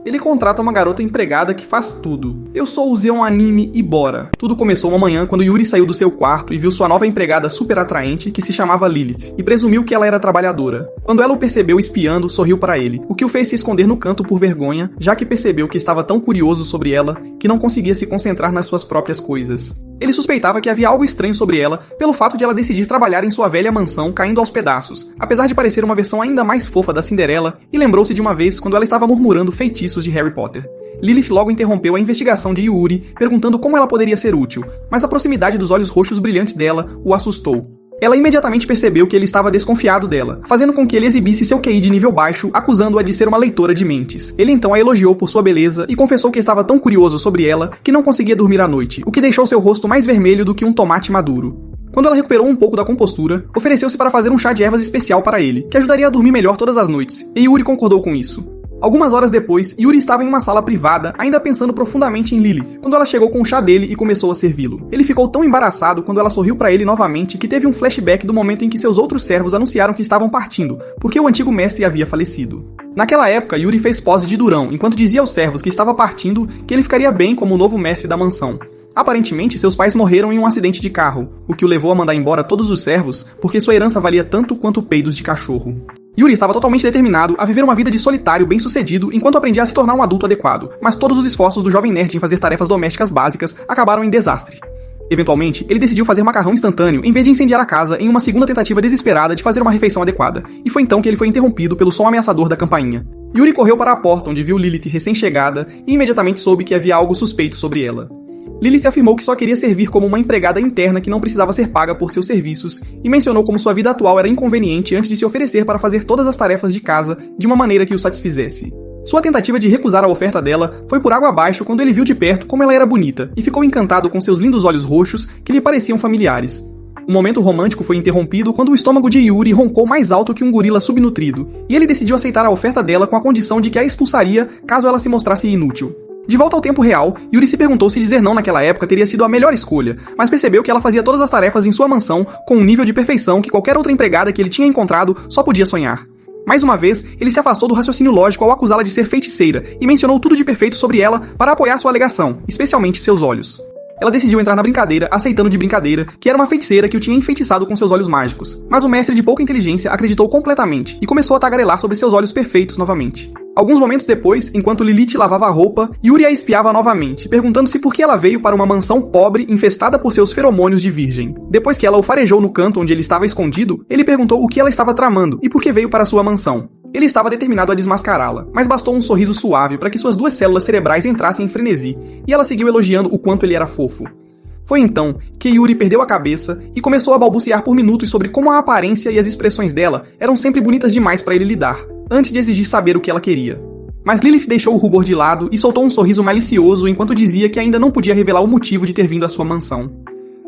Ele contrata uma garota empregada que faz tudo. Eu só usei um anime e bora. Tudo começou uma manhã quando Yuri saiu do seu quarto e viu sua nova empregada super atraente que se chamava Lilith, e presumiu que ela era trabalhadora. Quando ela o percebeu espiando, sorriu para ele, o que o fez se esconder no canto por vergonha, já que percebeu que estava tão curioso sobre ela que não conseguia se concentrar nas suas próprias coisas. Ele suspeitava que havia algo estranho sobre ela pelo fato de ela decidir trabalhar em sua velha mansão caindo aos pedaços, apesar de parecer uma versão ainda mais fofa da Cinderela, e lembrou-se de uma vez quando ela estava murmurando feitiços de Harry Potter. Lilith logo interrompeu a investigação de Yuri, perguntando como ela poderia ser útil, mas a proximidade dos olhos roxos brilhantes dela o assustou. Ela imediatamente percebeu que ele estava desconfiado dela, fazendo com que ele exibisse seu QI de nível baixo, acusando-a de ser uma leitora de mentes. Ele então a elogiou por sua beleza e confessou que estava tão curioso sobre ela que não conseguia dormir à noite, o que deixou seu rosto mais vermelho do que um tomate maduro. Quando ela recuperou um pouco da compostura, ofereceu-se para fazer um chá de ervas especial para ele, que ajudaria a dormir melhor todas as noites, e Yuri concordou com isso. Algumas horas depois, Yuri estava em uma sala privada, ainda pensando profundamente em Lilith, quando ela chegou com o chá dele e começou a servi-lo. Ele ficou tão embaraçado quando ela sorriu para ele novamente que teve um flashback do momento em que seus outros servos anunciaram que estavam partindo, porque o antigo mestre havia falecido. Naquela época, Yuri fez pose de durão, enquanto dizia aos servos que estava partindo que ele ficaria bem como o novo mestre da mansão. Aparentemente, seus pais morreram em um acidente de carro, o que o levou a mandar embora todos os servos, porque sua herança valia tanto quanto peidos de cachorro. Yuri estava totalmente determinado a viver uma vida de solitário bem-sucedido enquanto aprendia a se tornar um adulto adequado, mas todos os esforços do jovem nerd em fazer tarefas domésticas básicas acabaram em desastre. Eventualmente, ele decidiu fazer macarrão instantâneo em vez de incendiar a casa em uma segunda tentativa desesperada de fazer uma refeição adequada, e foi então que ele foi interrompido pelo som ameaçador da campainha. Yuri correu para a porta onde viu Lilith recém-chegada e imediatamente soube que havia algo suspeito sobre ela. Lilith afirmou que só queria servir como uma empregada interna que não precisava ser paga por seus serviços e mencionou como sua vida atual era inconveniente antes de se oferecer para fazer todas as tarefas de casa de uma maneira que o satisfizesse. Sua tentativa de recusar a oferta dela foi por água abaixo quando ele viu de perto como ela era bonita e ficou encantado com seus lindos olhos roxos que lhe pareciam familiares. O momento romântico foi interrompido quando o estômago de Yuri roncou mais alto que um gorila subnutrido, e ele decidiu aceitar a oferta dela com a condição de que a expulsaria caso ela se mostrasse inútil. De volta ao tempo real, Yuri se perguntou se dizer não naquela época teria sido a melhor escolha, mas percebeu que ela fazia todas as tarefas em sua mansão com um nível de perfeição que qualquer outra empregada que ele tinha encontrado só podia sonhar. Mais uma vez, ele se afastou do raciocínio lógico ao acusá-la de ser feiticeira e mencionou tudo de perfeito sobre ela para apoiar sua alegação, especialmente seus olhos. Ela decidiu entrar na brincadeira, aceitando de brincadeira que era uma feiticeira que o tinha enfeitiçado com seus olhos mágicos, mas o mestre de pouca inteligência acreditou completamente e começou a tagarelar sobre seus olhos perfeitos novamente. Alguns momentos depois, enquanto Lilith lavava a roupa, Yuri a espiava novamente, perguntando-se por que ela veio para uma mansão pobre infestada por seus feromônios de virgem. Depois que ela o farejou no canto onde ele estava escondido, ele perguntou o que ela estava tramando e por que veio para sua mansão. Ele estava determinado a desmascará-la, mas bastou um sorriso suave para que suas duas células cerebrais entrassem em frenesi, e ela seguiu elogiando o quanto ele era fofo. Foi então que Yuri perdeu a cabeça e começou a balbuciar por minutos sobre como a aparência e as expressões dela eram sempre bonitas demais para ele lidar, antes de exigir saber o que ela queria. Mas Lilith deixou o rubor de lado e soltou um sorriso malicioso enquanto dizia que ainda não podia revelar o motivo de ter vindo à sua mansão.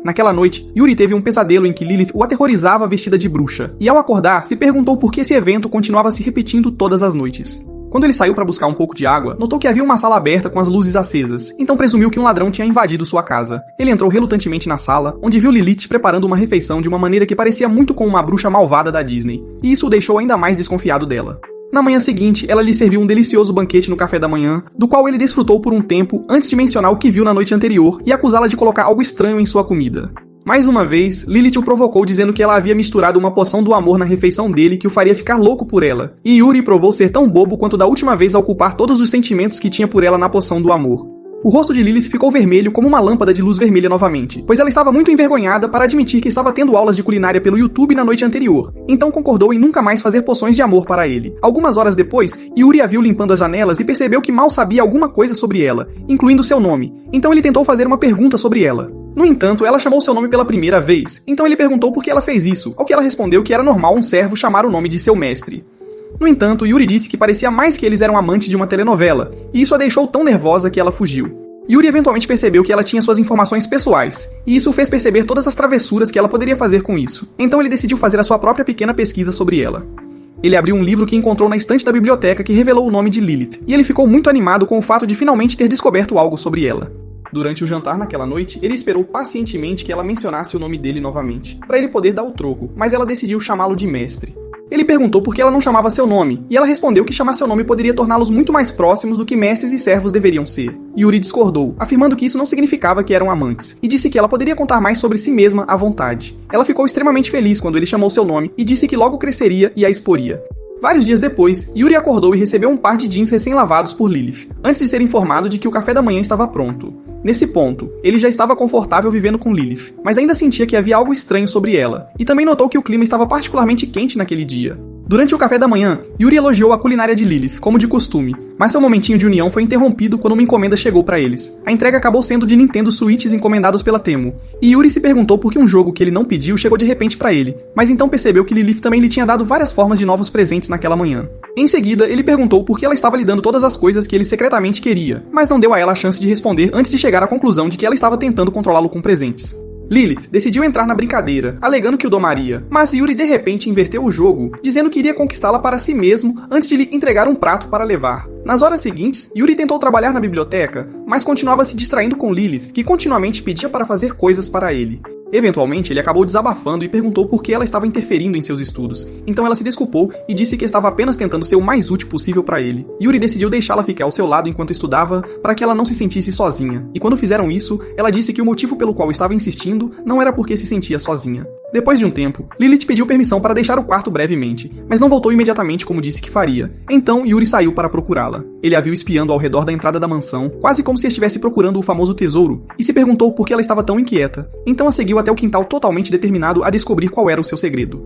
Naquela noite, Yuri teve um pesadelo em que Lilith o aterrorizava vestida de bruxa, e ao acordar, se perguntou por que esse evento continuava se repetindo todas as noites. Quando ele saiu para buscar um pouco de água, notou que havia uma sala aberta com as luzes acesas, então presumiu que um ladrão tinha invadido sua casa. Ele entrou relutantemente na sala, onde viu Lilith preparando uma refeição de uma maneira que parecia muito com uma bruxa malvada da Disney, e isso o deixou ainda mais desconfiado dela. Na manhã seguinte, ela lhe serviu um delicioso banquete no café da manhã, do qual ele desfrutou por um tempo antes de mencionar o que viu na noite anterior e acusá-la de colocar algo estranho em sua comida. Mais uma vez, Lilith o provocou dizendo que ela havia misturado uma poção do amor na refeição dele que o faria ficar louco por ela, e Yuri provou ser tão bobo quanto da última vez ao culpar todos os sentimentos que tinha por ela na poção do amor. O rosto de Lilith ficou vermelho como uma lâmpada de luz vermelha novamente, pois ela estava muito envergonhada para admitir que estava tendo aulas de culinária pelo YouTube na noite anterior, então concordou em nunca mais fazer poções de amor para ele. Algumas horas depois, Yuri a viu limpando as janelas e percebeu que mal sabia alguma coisa sobre ela, incluindo seu nome, então ele tentou fazer uma pergunta sobre ela. No entanto, ela chamou seu nome pela primeira vez, então ele perguntou por que ela fez isso, ao que ela respondeu que era normal um servo chamar o nome de seu mestre. No entanto, Yuri disse que parecia mais que eles eram amantes de uma telenovela, e isso a deixou tão nervosa que ela fugiu. Yuri eventualmente percebeu que ela tinha suas informações pessoais, e isso o fez perceber todas as travessuras que ela poderia fazer com isso, então ele decidiu fazer a sua própria pequena pesquisa sobre ela. Ele abriu um livro que encontrou na estante da biblioteca que revelou o nome de Lilith, e ele ficou muito animado com o fato de finalmente ter descoberto algo sobre ela. Durante o jantar naquela noite, ele esperou pacientemente que ela mencionasse o nome dele novamente, para ele poder dar o troco, mas ela decidiu chamá-lo de mestre. Ele perguntou por que ela não chamava seu nome, e ela respondeu que chamar seu nome poderia torná-los muito mais próximos do que mestres e servos deveriam ser. Yuri discordou, afirmando que isso não significava que eram amantes, e disse que ela poderia contar mais sobre si mesma à vontade. Ela ficou extremamente feliz quando ele chamou seu nome e disse que logo cresceria e a exporia. Vários dias depois, Yuri acordou e recebeu um par de jeans recém-lavados por Lilith, antes de ser informado de que o café da manhã estava pronto. Nesse ponto, ele já estava confortável vivendo com Lilith, mas ainda sentia que havia algo estranho sobre ela, e também notou que o clima estava particularmente quente naquele dia. Durante o café da manhã, Yuri elogiou a culinária de Lilith, como de costume, mas seu momentinho de união foi interrompido quando uma encomenda chegou para eles. A entrega acabou sendo de Nintendo Switches encomendados pela Temu, e Yuri se perguntou por que um jogo que ele não pediu chegou de repente para ele, mas então percebeu que Lilith também lhe tinha dado várias formas de novos presentes naquela manhã. Em seguida, ele perguntou por que ela estava lhe dando todas as coisas que ele secretamente queria, mas não deu a ela a chance de responder antes de chegar à conclusão de que ela estava tentando controlá-lo com presentes. Lilith decidiu entrar na brincadeira, alegando que o domaria, mas Yuri de repente inverteu o jogo, dizendo que iria conquistá-la para si mesmo antes de lhe entregar um prato para levar. Nas horas seguintes, Yuri tentou trabalhar na biblioteca, mas continuava se distraindo com Lilith, que continuamente pedia para fazer coisas para ele. Eventualmente, ele acabou desabafando e perguntou por que ela estava interferindo em seus estudos. Então ela se desculpou e disse que estava apenas tentando ser o mais útil possível para ele. Yuri decidiu deixá-la ficar ao seu lado enquanto estudava, para que ela não se sentisse sozinha. E quando fizeram isso, ela disse que o motivo pelo qual estava insistindo não era porque se sentia sozinha. Depois de um tempo, Lilith pediu permissão para deixar o quarto brevemente, mas não voltou imediatamente como disse que faria. Então, Yuri saiu para procurá-la. Ele a viu espiando ao redor da entrada da mansão, quase como se estivesse procurando o famoso tesouro, e se perguntou por que ela estava tão inquieta. Então a seguiu até o quintal totalmente determinado a descobrir qual era o seu segredo.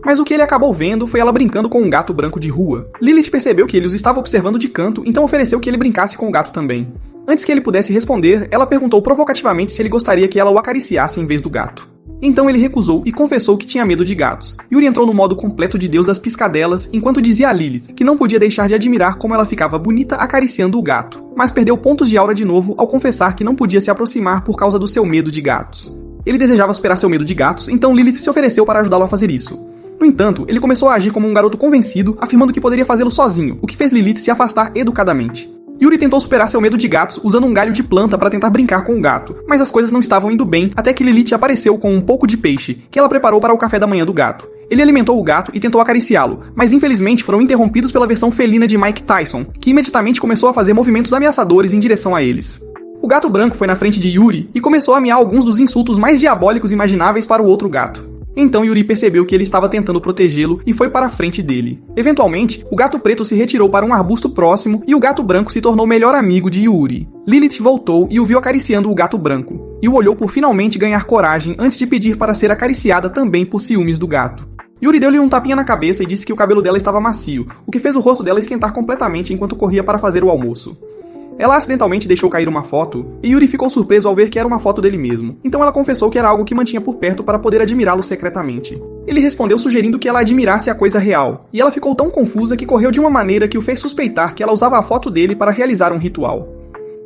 Mas o que ele acabou vendo foi ela brincando com um gato branco de rua. Lilith percebeu que ele os estava observando de canto, então ofereceu que ele brincasse com o gato também. Antes que ele pudesse responder, ela perguntou provocativamente se ele gostaria que ela o acariciasse em vez do gato. Então ele recusou e confessou que tinha medo de gatos. Yuri entrou no modo completo de Deus das piscadelas, enquanto dizia a Lilith que não podia deixar de admirar como ela ficava bonita acariciando o gato, mas perdeu pontos de aura de novo ao confessar que não podia se aproximar por causa do seu medo de gatos. Ele desejava superar seu medo de gatos, então Lilith se ofereceu para ajudá-lo a fazer isso. No entanto, ele começou a agir como um garoto convencido, afirmando que poderia fazê-lo sozinho, o que fez Lilith se afastar educadamente. Yuri tentou superar seu medo de gatos usando um galho de planta para tentar brincar com o gato, mas as coisas não estavam indo bem até que Lilith apareceu com um pouco de peixe, que ela preparou para o café da manhã do gato. Ele alimentou o gato e tentou acariciá-lo, mas infelizmente foram interrompidos pela versão felina de Mike Tyson, que imediatamente começou a fazer movimentos ameaçadores em direção a eles. O gato branco foi na frente de Yuri e começou a ameaçar alguns dos insultos mais diabólicos imagináveis para o outro gato. Então Yuri percebeu que ele estava tentando protegê-lo e foi para a frente dele. Eventualmente, o gato preto se retirou para um arbusto próximo e o gato branco se tornou melhor amigo de Yuri. Lilith voltou e o viu acariciando o gato branco, e o olhou por finalmente ganhar coragem antes de pedir para ser acariciada também por ciúmes do gato. Yuri deu-lhe um tapinha na cabeça e disse que o cabelo dela estava macio, o que fez o rosto dela esquentar completamente enquanto corria para fazer o almoço. Ela acidentalmente deixou cair uma foto, e Yuri ficou surpreso ao ver que era uma foto dele mesmo. Então ela confessou que era algo que mantinha por perto para poder admirá-lo secretamente. Ele respondeu sugerindo que ela admirasse a coisa real, e ela ficou tão confusa que correu de uma maneira que o fez suspeitar que ela usava a foto dele para realizar um ritual.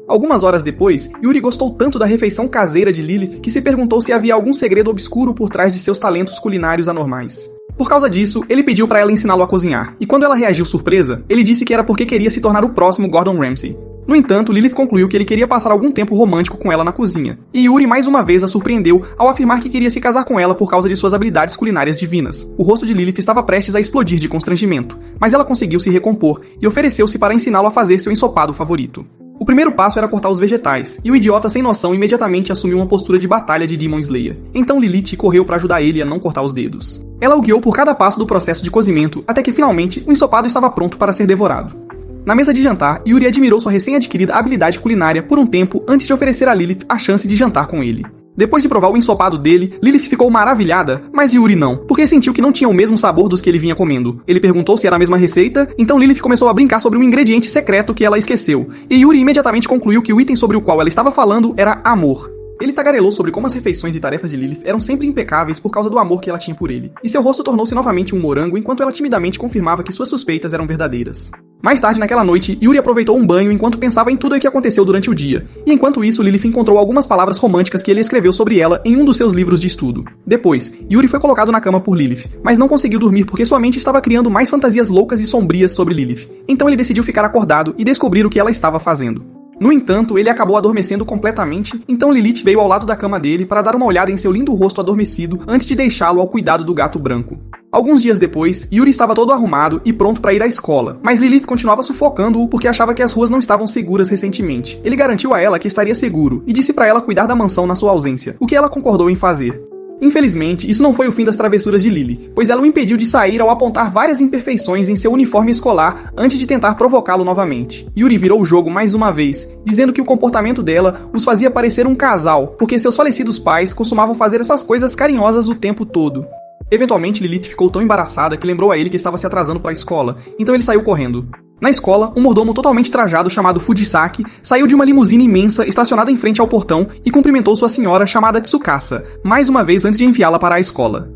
Algumas horas depois, Yuri gostou tanto da refeição caseira de Lilith que se perguntou se havia algum segredo obscuro por trás de seus talentos culinários anormais. Por causa disso, ele pediu para ela ensiná-lo a cozinhar, e quando ela reagiu surpresa, ele disse que era porque queria se tornar o próximo Gordon Ramsay. No entanto, Lilith concluiu que ele queria passar algum tempo romântico com ela na cozinha, e Yuri mais uma vez a surpreendeu ao afirmar que queria se casar com ela por causa de suas habilidades culinárias divinas. O rosto de Lilith estava prestes a explodir de constrangimento, mas ela conseguiu se recompor e ofereceu-se para ensiná-lo a fazer seu ensopado favorito. O primeiro passo era cortar os vegetais, e o idiota sem noção imediatamente assumiu uma postura de batalha de Demon Slayer. Então Lilith correu para ajudar ele a não cortar os dedos. Ela o guiou por cada passo do processo de cozimento, até que finalmente o ensopado estava pronto para ser devorado. Na mesa de jantar, Yuri admirou sua recém-adquirida habilidade culinária por um tempo antes de oferecer a Lilith a chance de jantar com ele. Depois de provar o ensopado dele, Lilith ficou maravilhada, mas Yuri não, porque sentiu que não tinha o mesmo sabor dos que ele vinha comendo. Ele perguntou se era a mesma receita, então Lilith começou a brincar sobre um ingrediente secreto que ela esqueceu, e Yuri imediatamente concluiu que o item sobre o qual ela estava falando era amor. Ele tagarelou sobre como as refeições e tarefas de Lilith eram sempre impecáveis por causa do amor que ela tinha por ele, e seu rosto tornou-se novamente um morango enquanto ela timidamente confirmava que suas suspeitas eram verdadeiras. Mais tarde naquela noite, Yuri aproveitou um banho enquanto pensava em tudo o que aconteceu durante o dia, e enquanto isso Lilith encontrou algumas palavras românticas que ele escreveu sobre ela em um dos seus livros de estudo. Depois, Yuri foi colocado na cama por Lilith, mas não conseguiu dormir porque sua mente estava criando mais fantasias loucas e sombrias sobre Lilith, então ele decidiu ficar acordado e descobrir o que ela estava fazendo. No entanto, ele acabou adormecendo completamente, então Lilith veio ao lado da cama dele para dar uma olhada em seu lindo rosto adormecido antes de deixá-lo ao cuidado do gato branco. Alguns dias depois, Yuri estava todo arrumado e pronto para ir à escola, mas Lilith continuava sufocando-o porque achava que as ruas não estavam seguras recentemente. Ele garantiu a ela que estaria seguro e disse para ela cuidar da mansão na sua ausência, o que ela concordou em fazer. Infelizmente, isso não foi o fim das travessuras de Lilith, pois ela o impediu de sair ao apontar várias imperfeições em seu uniforme escolar antes de tentar provocá-lo novamente. Yuri virou o jogo mais uma vez, dizendo que o comportamento dela os fazia parecer um casal, porque seus falecidos pais costumavam fazer essas coisas carinhosas o tempo todo. Eventualmente, Lilith ficou tão embaraçada que lembrou a ele que estava se atrasando para a escola, então ele saiu correndo. Na escola, um mordomo totalmente trajado chamado Fujisaki saiu de uma limusine imensa estacionada em frente ao portão e cumprimentou sua senhora chamada Tsukasa, mais uma vez antes de enviá-la para a escola.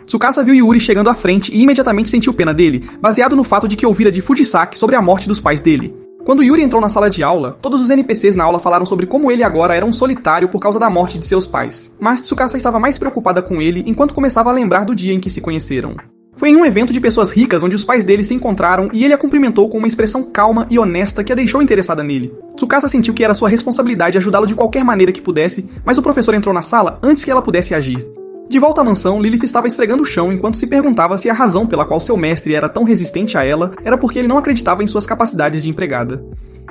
Tsukasa viu Yuri chegando à frente e imediatamente sentiu pena dele, baseado no fato de que ouvira de Fujisaki sobre a morte dos pais dele. Quando Yuri entrou na sala de aula, todos os NPCs na aula falaram sobre como ele agora era um solitário por causa da morte de seus pais. Mas Tsukasa estava mais preocupada com ele enquanto começava a lembrar do dia em que se conheceram. Foi em um evento de pessoas ricas onde os pais dele se encontraram e ele a cumprimentou com uma expressão calma e honesta que a deixou interessada nele. Tsukasa sentiu que era sua responsabilidade ajudá-lo de qualquer maneira que pudesse, mas o professor entrou na sala antes que ela pudesse agir. De volta à mansão, Lilith estava esfregando o chão enquanto se perguntava se a razão pela qual seu mestre era tão resistente a ela era porque ele não acreditava em suas capacidades de empregada.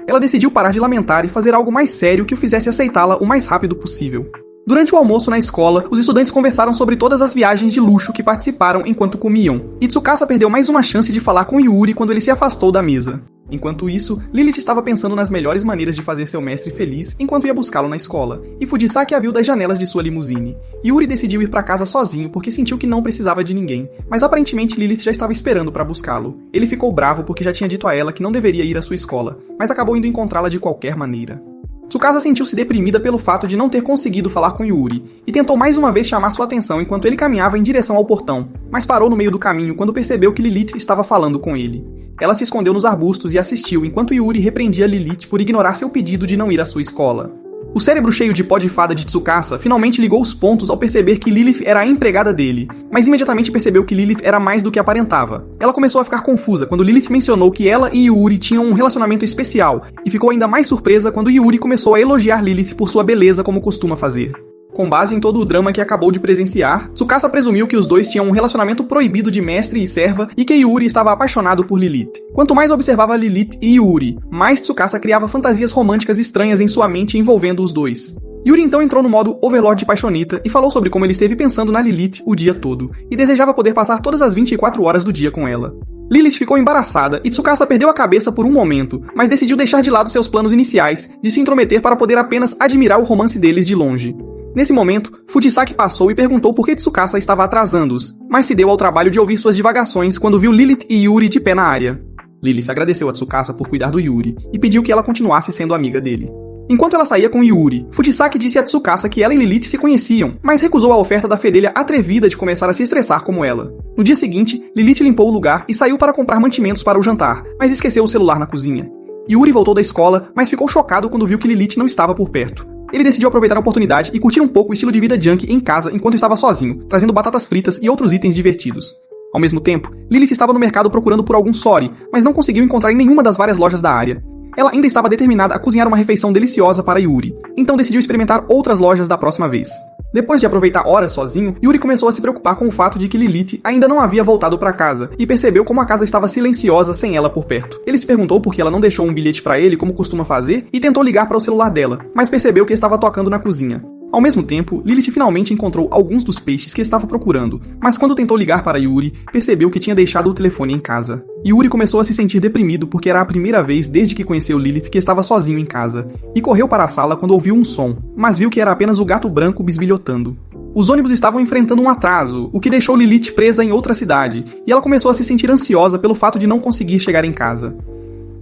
Ela decidiu parar de lamentar e fazer algo mais sério que o fizesse aceitá-la o mais rápido possível. Durante o almoço na escola, os estudantes conversaram sobre todas as viagens de luxo que participaram enquanto comiam, e Tsukasa perdeu mais uma chance de falar com Yuri quando ele se afastou da mesa. Enquanto isso, Lilith estava pensando nas melhores maneiras de fazer seu mestre feliz enquanto ia buscá-lo na escola, e Fujisaki a viu das janelas de sua limusine. Yuri decidiu ir para casa sozinho porque sentiu que não precisava de ninguém, mas aparentemente Lilith já estava esperando para buscá-lo. Ele ficou bravo porque já tinha dito a ela que não deveria ir à sua escola, mas acabou indo encontrá-la de qualquer maneira. Tsukasa sentiu-se deprimida pelo fato de não ter conseguido falar com Yuri, e tentou mais uma vez chamar sua atenção enquanto ele caminhava em direção ao portão, mas parou no meio do caminho quando percebeu que Lilith estava falando com ele. Ela se escondeu nos arbustos e assistiu enquanto Yuri repreendia Lilith por ignorar seu pedido de não ir à sua escola. O cérebro cheio de pó de fada de Tsukasa finalmente ligou os pontos ao perceber que Lilith era a empregada dele, mas imediatamente percebeu que Lilith era mais do que aparentava. Ela começou a ficar confusa quando Lilith mencionou que ela e Yuri tinham um relacionamento especial, e ficou ainda mais surpresa quando Yuri começou a elogiar Lilith por sua beleza como costuma fazer. Com base em todo o drama que acabou de presenciar, Tsukasa presumiu que os dois tinham um relacionamento proibido de mestre e serva e que Yuri estava apaixonado por Lilith. Quanto mais observava Lilith e Yuri, mais Tsukasa criava fantasias românticas estranhas em sua mente envolvendo os dois. Yuri então entrou no modo Overlord Paixonita e falou sobre como ele esteve pensando na Lilith o dia todo, e desejava poder passar todas as 24 horas do dia com ela. Lilith ficou embaraçada e Tsukasa perdeu a cabeça por um momento, mas decidiu deixar de lado seus planos iniciais de se intrometer para poder apenas admirar o romance deles de longe. Nesse momento, Fujisaki passou e perguntou por que Tsukasa estava atrasando-os, mas se deu ao trabalho de ouvir suas divagações quando viu Lilith e Yuri de pé na área. Lilith agradeceu a Tsukasa por cuidar do Yuri e pediu que ela continuasse sendo amiga dele. Enquanto ela saía com Yuri, Fujisaki disse a Tsukasa que ela e Lilith se conheciam, mas recusou a oferta da fedelha atrevida de começar a se estressar como ela. No dia seguinte, Lilith limpou o lugar e saiu para comprar mantimentos para o jantar, mas esqueceu o celular na cozinha. Yuri voltou da escola, mas ficou chocado quando viu que Lilith não estava por perto. Ele decidiu aproveitar a oportunidade e curtir um pouco o estilo de vida junkie em casa enquanto estava sozinho, trazendo batatas fritas e outros itens divertidos. Ao mesmo tempo, Lilith estava no mercado procurando por algum sori, mas não conseguiu encontrar em nenhuma das várias lojas da área. Ela ainda estava determinada a cozinhar uma refeição deliciosa para Yuri, então decidiu experimentar outras lojas da próxima vez. Depois de aproveitar horas sozinho, Yuri começou a se preocupar com o fato de que Lilith ainda não havia voltado para casa, e percebeu como a casa estava silenciosa sem ela por perto. Ele se perguntou por que ela não deixou um bilhete para ele como costuma fazer, e tentou ligar para o celular dela, mas percebeu que estava tocando na cozinha. Ao mesmo tempo, Lilith finalmente encontrou alguns dos peixes que estava procurando, mas quando tentou ligar para Yuri, percebeu que tinha deixado o telefone em casa. Yuri começou a se sentir deprimido porque era a primeira vez desde que conheceu Lilith que estava sozinho em casa, e correu para a sala quando ouviu um som, mas viu que era apenas o gato branco bisbilhotando. Os ônibus estavam enfrentando um atraso, o que deixou Lilith presa em outra cidade, e ela começou a se sentir ansiosa pelo fato de não conseguir chegar em casa.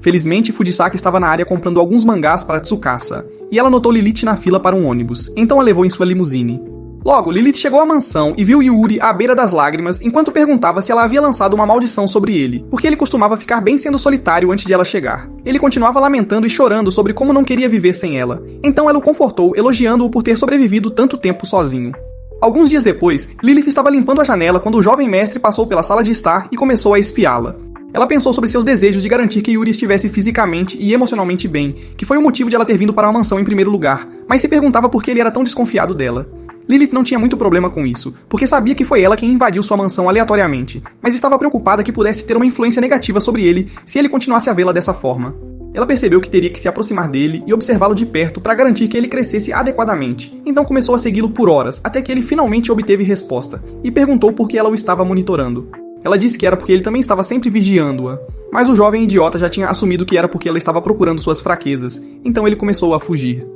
Felizmente, Fujisaki estava na área comprando alguns mangás para Tsukasa, e ela notou Lilith na fila para um ônibus, então a levou em sua limusine. Logo, Lilith chegou à mansão e viu Yuri à beira das lágrimas enquanto perguntava se ela havia lançado uma maldição sobre ele, porque ele costumava ficar bem sendo solitário antes de ela chegar. Ele continuava lamentando e chorando sobre como não queria viver sem ela, então ela o confortou, elogiando-o por ter sobrevivido tanto tempo sozinho. Alguns dias depois, Lilith estava limpando a janela quando o jovem mestre passou pela sala de estar e começou a espiá-la. Ela pensou sobre seus desejos de garantir que Yuri estivesse fisicamente e emocionalmente bem, que foi o motivo de ela ter vindo para a mansão em primeiro lugar, mas se perguntava por que ele era tão desconfiado dela. Lilith não tinha muito problema com isso, porque sabia que foi ela quem invadiu sua mansão aleatoriamente, mas estava preocupada que pudesse ter uma influência negativa sobre ele se ele continuasse a vê-la dessa forma. Ela percebeu que teria que se aproximar dele e observá-lo de perto para garantir que ele crescesse adequadamente, então começou a segui-lo por horas, até que ele finalmente obteve resposta, e perguntou por que ela o estava monitorando. Ela disse que era porque ele também estava sempre vigiando-a, mas o jovem idiota já tinha assumido que era porque ela estava procurando suas fraquezas, então ele começou a fugir.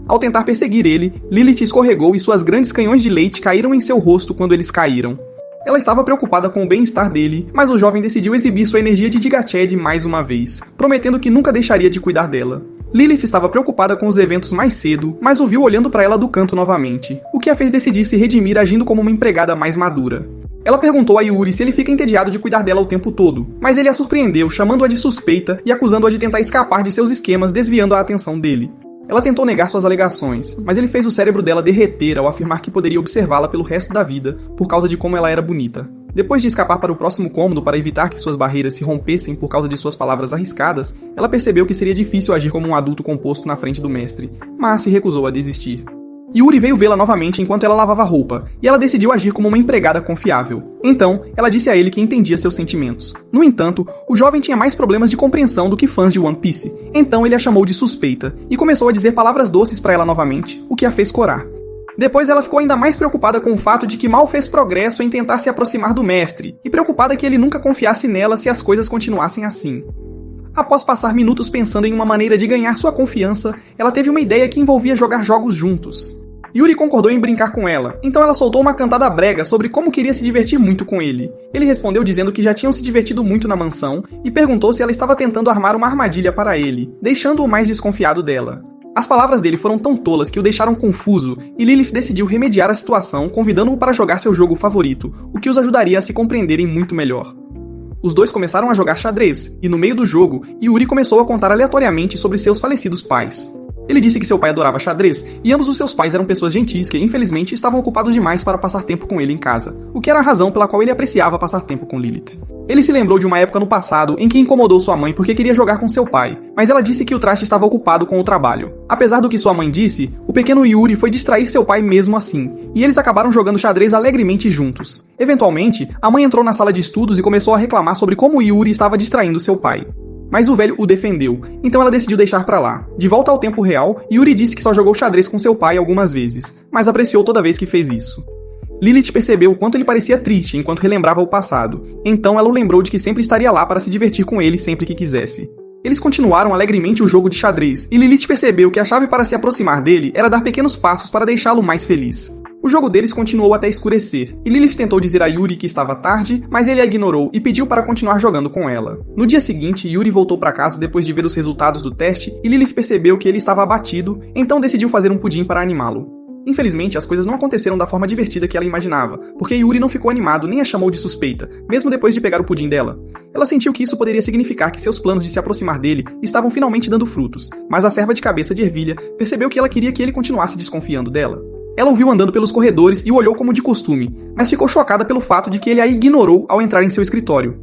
Ao tentar perseguir ele, Lilith escorregou e suas grandes canhões de leite caíram em seu rosto quando eles caíram. Ela estava preocupada com o bem-estar dele, mas o jovem decidiu exibir sua energia de Digached mais uma vez, prometendo que nunca deixaria de cuidar dela. Lilith estava preocupada com os eventos mais cedo, mas o viu olhando para ela do canto novamente, o que a fez decidir se redimir agindo como uma empregada mais madura. Ela perguntou a Yuri se ele fica entediado de cuidar dela o tempo todo, mas ele a surpreendeu, chamando-a de suspeita e acusando-a de tentar escapar de seus esquemas, desviando a atenção dele. Ela tentou negar suas alegações, mas ele fez o cérebro dela derreter ao afirmar que poderia observá-la pelo resto da vida, por causa de como ela era bonita. Depois de escapar para o próximo cômodo para evitar que suas barreiras se rompessem por causa de suas palavras arriscadas, ela percebeu que seria difícil agir como um adulto composto na frente do mestre, mas se recusou a desistir. Yuri veio vê-la novamente enquanto ela lavava roupa, e ela decidiu agir como uma empregada confiável. Então, ela disse a ele que entendia seus sentimentos. No entanto, o jovem tinha mais problemas de compreensão do que fãs de One Piece, então ele a chamou de suspeita, e começou a dizer palavras doces para ela novamente, o que a fez corar. Depois ela ficou ainda mais preocupada com o fato de que mal fez progresso em tentar se aproximar do mestre, e preocupada que ele nunca confiasse nela se as coisas continuassem assim. Após passar minutos pensando em uma maneira de ganhar sua confiança, ela teve uma ideia que envolvia jogar jogos juntos. Yuri concordou em brincar com ela, então ela soltou uma cantada brega sobre como queria se divertir muito com ele. Ele respondeu dizendo que já tinham se divertido muito na mansão e perguntou se ela estava tentando armar uma armadilha para ele, deixando-o mais desconfiado dela. As palavras dele foram tão tolas que o deixaram confuso e Lilith decidiu remediar a situação convidando-o para jogar seu jogo favorito, o que os ajudaria a se compreenderem muito melhor. Os dois começaram a jogar xadrez, e no meio do jogo, Yuri começou a contar aleatoriamente sobre seus falecidos pais. Ele disse que seu pai adorava xadrez, e ambos os seus pais eram pessoas gentis que, infelizmente, estavam ocupados demais para passar tempo com ele em casa, o que era a razão pela qual ele apreciava passar tempo com Lilith. Ele se lembrou de uma época no passado em que incomodou sua mãe porque queria jogar com seu pai, mas ela disse que o traste estava ocupado com o trabalho. Apesar do que sua mãe disse, o pequeno Yuri foi distrair seu pai mesmo assim, e eles acabaram jogando xadrez alegremente juntos. Eventualmente, a mãe entrou na sala de estudos e começou a reclamar sobre como Yuri estava distraindo seu pai. Mas o velho o defendeu, então ela decidiu deixar pra lá. De volta ao tempo real, Yuri disse que só jogou xadrez com seu pai algumas vezes, mas apreciou toda vez que fez isso. Lilith percebeu o quanto ele parecia triste enquanto relembrava o passado, então ela o lembrou de que sempre estaria lá para se divertir com ele sempre que quisesse. Eles continuaram alegremente o jogo de xadrez, e Lilith percebeu que a chave para se aproximar dele era dar pequenos passos para deixá-lo mais feliz. O jogo deles continuou até escurecer, e Lilith tentou dizer a Yuri que estava tarde, mas ele a ignorou e pediu para continuar jogando com ela. No dia seguinte, Yuri voltou para casa depois de ver os resultados do teste, e Lilith percebeu que ele estava abatido, então decidiu fazer um pudim para animá-lo. Infelizmente, as coisas não aconteceram da forma divertida que ela imaginava, porque Yuri não ficou animado nem a chamou de suspeita, mesmo depois de pegar o pudim dela. Ela sentiu que isso poderia significar que seus planos de se aproximar dele estavam finalmente dando frutos, mas a serva de cabeça de ervilha percebeu que ela queria que ele continuasse desconfiando dela. Ela o viu andando pelos corredores e o olhou como de costume, mas ficou chocada pelo fato de que ele a ignorou ao entrar em seu escritório.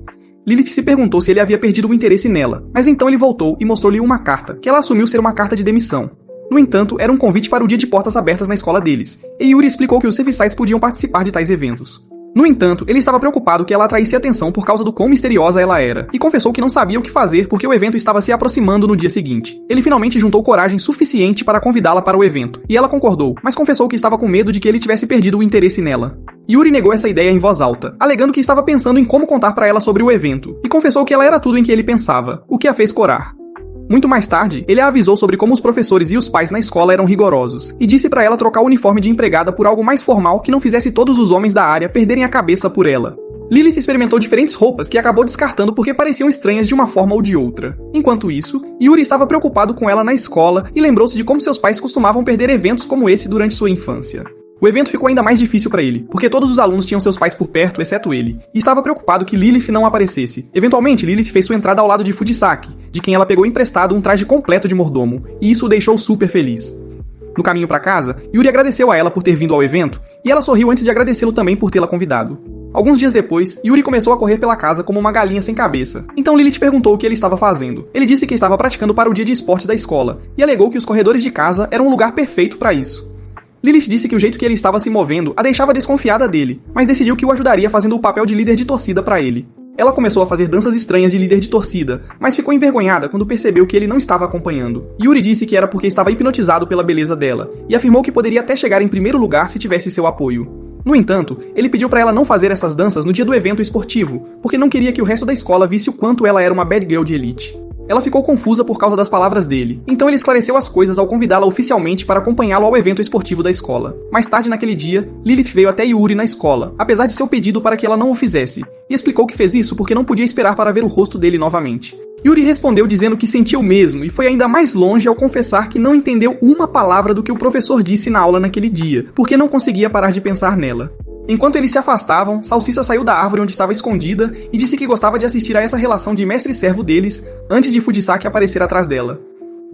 Lilith se perguntou se ele havia perdido o interesse nela, mas então ele voltou e mostrou-lhe uma carta, que ela assumiu ser uma carta de demissão. No entanto, era um convite para o dia de portas abertas na escola deles, e Yuri explicou que os serviçais podiam participar de tais eventos. No entanto, ele estava preocupado que ela atraísse atenção por causa do quão misteriosa ela era, e confessou que não sabia o que fazer porque o evento estava se aproximando no dia seguinte. Ele finalmente juntou coragem suficiente para convidá-la para o evento, e ela concordou, mas confessou que estava com medo de que ele tivesse perdido o interesse nela. Yuri negou essa ideia em voz alta, alegando que estava pensando em como contar para ela sobre o evento, e confessou que ela era tudo em que ele pensava, o que a fez corar. Muito mais tarde, ele a avisou sobre como os professores e os pais na escola eram rigorosos, e disse para ela trocar o uniforme de empregada por algo mais formal que não fizesse todos os homens da área perderem a cabeça por ela. Lilith experimentou diferentes roupas que acabou descartando porque pareciam estranhas de uma forma ou de outra. Enquanto isso, Yuri estava preocupado com ela na escola e lembrou-se de como seus pais costumavam perder eventos como esse durante sua infância. O evento ficou ainda mais difícil para ele, porque todos os alunos tinham seus pais por perto, exceto ele, e estava preocupado que Lilith não aparecesse. Eventualmente, Lilith fez sua entrada ao lado de Fujisaki, de quem ela pegou emprestado um traje completo de mordomo, e isso o deixou super feliz. No caminho para casa, Yuri agradeceu a ela por ter vindo ao evento, e ela sorriu antes de agradecê-lo também por tê-la convidado. Alguns dias depois, Yuri começou a correr pela casa como uma galinha sem cabeça. Então Lilith perguntou o que ele estava fazendo. Ele disse que estava praticando para o dia de esportes da escola, e alegou que os corredores de casa eram um lugar perfeito para isso. Lilith disse que o jeito que ele estava se movendo a deixava desconfiada dele, mas decidiu que o ajudaria fazendo o papel de líder de torcida para ele. Ela começou a fazer danças estranhas de líder de torcida, mas ficou envergonhada quando percebeu que ele não estava acompanhando. Yuri disse que era porque estava hipnotizado pela beleza dela, e afirmou que poderia até chegar em primeiro lugar se tivesse seu apoio. No entanto, ele pediu para ela não fazer essas danças no dia do evento esportivo, porque não queria que o resto da escola visse o quanto ela era uma bad girl de elite. Ela ficou confusa por causa das palavras dele, então ele esclareceu as coisas ao convidá-la oficialmente para acompanhá-lo ao evento esportivo da escola. Mais tarde naquele dia, Lilith veio até Yuri na escola, apesar de seu pedido para que ela não o fizesse, e explicou que fez isso porque não podia esperar para ver o rosto dele novamente. Yuri respondeu dizendo que sentia o mesmo e foi ainda mais longe ao confessar que não entendeu uma palavra do que o professor disse na aula naquele dia, porque não conseguia parar de pensar nela. Enquanto eles se afastavam, Salsicha saiu da árvore onde estava escondida e disse que gostava de assistir a essa relação de mestre e servo deles antes de Fujisaki aparecer atrás dela.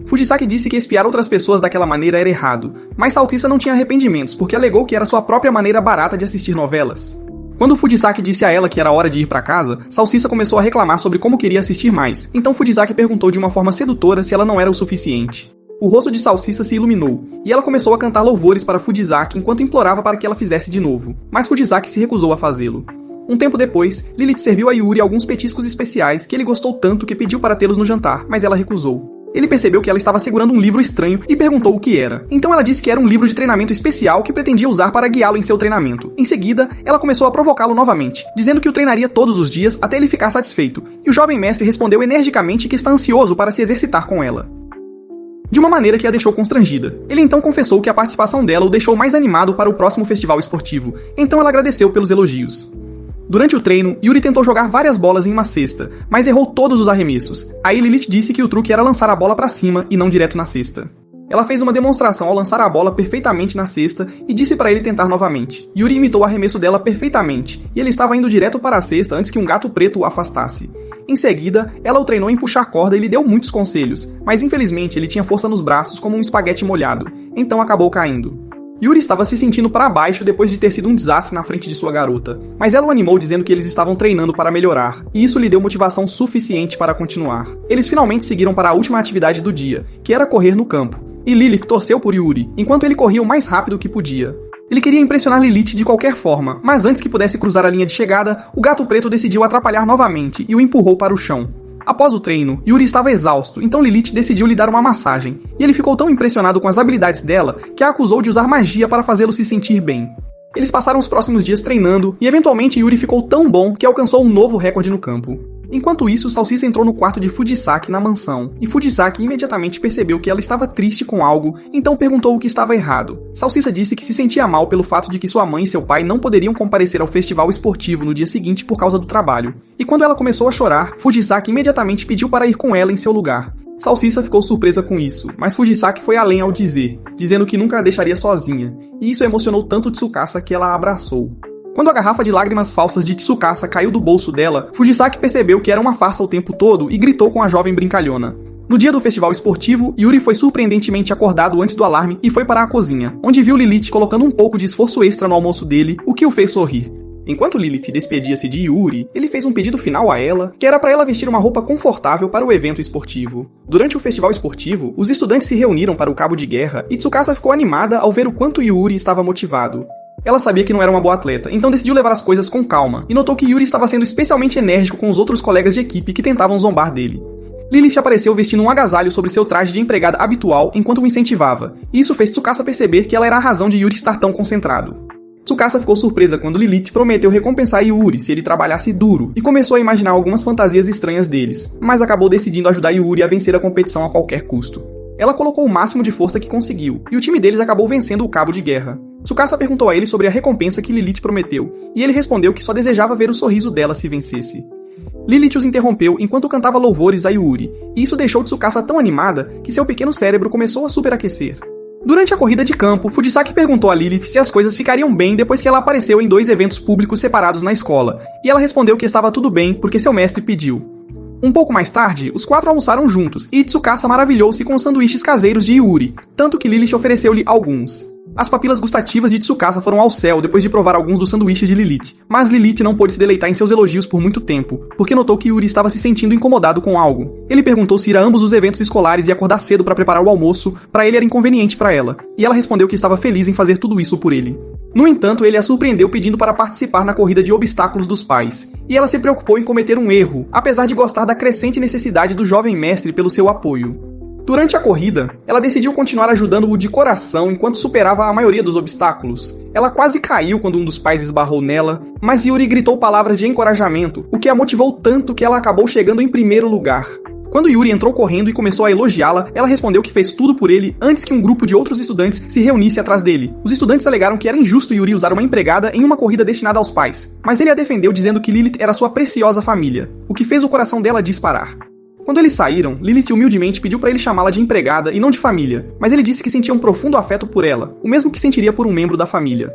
Fujisaki disse que espiar outras pessoas daquela maneira era errado, mas Salsicha não tinha arrependimentos porque alegou que era sua própria maneira barata de assistir novelas. Quando Fujisaki disse a ela que era hora de ir para casa, Salsicha começou a reclamar sobre como queria assistir mais, então Fujisaki perguntou de uma forma sedutora se ela não era o suficiente. O rosto de Salsicha se iluminou, e ela começou a cantar louvores para Fujisaki enquanto implorava para que ela fizesse de novo, mas Fujisaki se recusou a fazê-lo. Um tempo depois, Lilith serviu a Yuri alguns petiscos especiais que ele gostou tanto que pediu para tê-los no jantar, mas ela recusou. Ele percebeu que ela estava segurando um livro estranho e perguntou o que era. Então ela disse que era um livro de treinamento especial que pretendia usar para guiá-lo em seu treinamento. Em seguida, ela começou a provocá-lo novamente, dizendo que o treinaria todos os dias até ele ficar satisfeito, e o jovem mestre respondeu energicamente que está ansioso para se exercitar com ela. De uma maneira que a deixou constrangida. Ele então confessou que a participação dela o deixou mais animado para o próximo festival esportivo, então ela agradeceu pelos elogios. Durante o treino, Yuri tentou jogar várias bolas em uma cesta, mas errou todos os arremessos. Aí Lilith disse que o truque era lançar a bola para cima e não direto na cesta. Ela fez uma demonstração ao lançar a bola perfeitamente na cesta e disse para ele tentar novamente. Yuri imitou o arremesso dela perfeitamente, e ele estava indo direto para a cesta antes que um gato preto o afastasse. Em seguida, ela o treinou em puxar corda e lhe deu muitos conselhos, mas infelizmente ele tinha força nos braços como um espaguete molhado, então acabou caindo. Yuri estava se sentindo para baixo depois de ter sido um desastre na frente de sua garota, mas ela o animou dizendo que eles estavam treinando para melhorar, e isso lhe deu motivação suficiente para continuar. Eles finalmente seguiram para a última atividade do dia, que era correr no campo, e Lilith torceu por Yuri, enquanto ele corria o mais rápido que podia. Ele queria impressionar Lilith de qualquer forma, mas antes que pudesse cruzar a linha de chegada, o gato preto decidiu atrapalhar novamente e o empurrou para o chão. Após o treino, Yuri estava exausto, então Lilith decidiu lhe dar uma massagem, e ele ficou tão impressionado com as habilidades dela que a acusou de usar magia para fazê-lo se sentir bem. Eles passaram os próximos dias treinando, e eventualmente Yuri ficou tão bom que alcançou um novo recorde no campo. Enquanto isso, Salsicha entrou no quarto de Fujisaki na mansão, e Fujisaki imediatamente percebeu que ela estava triste com algo, então perguntou o que estava errado. Salsicha disse que se sentia mal pelo fato de que sua mãe e seu pai não poderiam comparecer ao festival esportivo no dia seguinte por causa do trabalho. E quando ela começou a chorar, Fujisaki imediatamente pediu para ir com ela em seu lugar. Salsicha ficou surpresa com isso, mas Fujisaki foi além ao dizendo que nunca a deixaria sozinha, e isso emocionou tanto Tsukasa que ela a abraçou. Quando a garrafa de lágrimas falsas de Tsukasa caiu do bolso dela, Fujisaki percebeu que era uma farsa o tempo todo e gritou com a jovem brincalhona. No dia do festival esportivo, Yuri foi surpreendentemente acordado antes do alarme e foi para a cozinha, onde viu Lilith colocando um pouco de esforço extra no almoço dele, o que o fez sorrir. Enquanto Lilith despedia-se de Yuri, ele fez um pedido final a ela, que era para ela vestir uma roupa confortável para o evento esportivo. Durante o festival esportivo, os estudantes se reuniram para o cabo de guerra e Tsukasa ficou animada ao ver o quanto Yuri estava motivado. Ela sabia que não era uma boa atleta, então decidiu levar as coisas com calma, e notou que Yuri estava sendo especialmente enérgico com os outros colegas de equipe que tentavam zombar dele. Lilith apareceu vestindo um agasalho sobre seu traje de empregada habitual enquanto o incentivava, e isso fez Tsukasa perceber que ela era a razão de Yuri estar tão concentrado. Tsukasa ficou surpresa quando Lilith prometeu recompensar Yuri se ele trabalhasse duro, e começou a imaginar algumas fantasias estranhas deles, mas acabou decidindo ajudar Yuri a vencer a competição a qualquer custo. Ela colocou o máximo de força que conseguiu, e o time deles acabou vencendo o cabo de guerra. Tsukasa perguntou a ele sobre a recompensa que Lilith prometeu, e ele respondeu que só desejava ver o sorriso dela se vencesse. Lilith os interrompeu enquanto cantava louvores a Yuri, e isso deixou Tsukasa tão animada que seu pequeno cérebro começou a superaquecer. Durante a corrida de campo, Fujisaki perguntou a Lilith se as coisas ficariam bem depois que ela apareceu em 2 eventos públicos separados na escola, e ela respondeu que estava tudo bem porque seu mestre pediu. Um pouco mais tarde, os 4 almoçaram juntos, e Tsukasa maravilhou-se com os sanduíches caseiros de Yuri, tanto que Lilith ofereceu-lhe alguns. As papilas gustativas de Tsukasa foram ao céu depois de provar alguns dos sanduíches de Lilith, mas Lilith não pôde se deleitar em seus elogios por muito tempo, porque notou que Yuri estava se sentindo incomodado com algo. Ele perguntou se ir a ambos os eventos escolares e acordar cedo para preparar o almoço para ele era inconveniente para ela, e ela respondeu que estava feliz em fazer tudo isso por ele. No entanto, ele a surpreendeu pedindo para participar na corrida de obstáculos dos pais, e ela se preocupou em cometer um erro, apesar de gostar da crescente necessidade do jovem mestre pelo seu apoio. Durante a corrida, ela decidiu continuar ajudando-o de coração enquanto superava a maioria dos obstáculos. Ela quase caiu quando um dos pais esbarrou nela, mas Yuri gritou palavras de encorajamento, o que a motivou tanto que ela acabou chegando em primeiro lugar. Quando Yuri entrou correndo e começou a elogiá-la, ela respondeu que fez tudo por ele antes que um grupo de outros estudantes se reunisse atrás dele. Os estudantes alegaram que era injusto Yuri usar uma empregada em uma corrida destinada aos pais, mas ele a defendeu dizendo que Lilith era sua preciosa família, o que fez o coração dela disparar. Quando eles saíram, Lilith humildemente pediu para ele chamá-la de empregada e não de família, mas ele disse que sentia um profundo afeto por ela, o mesmo que sentiria por um membro da família.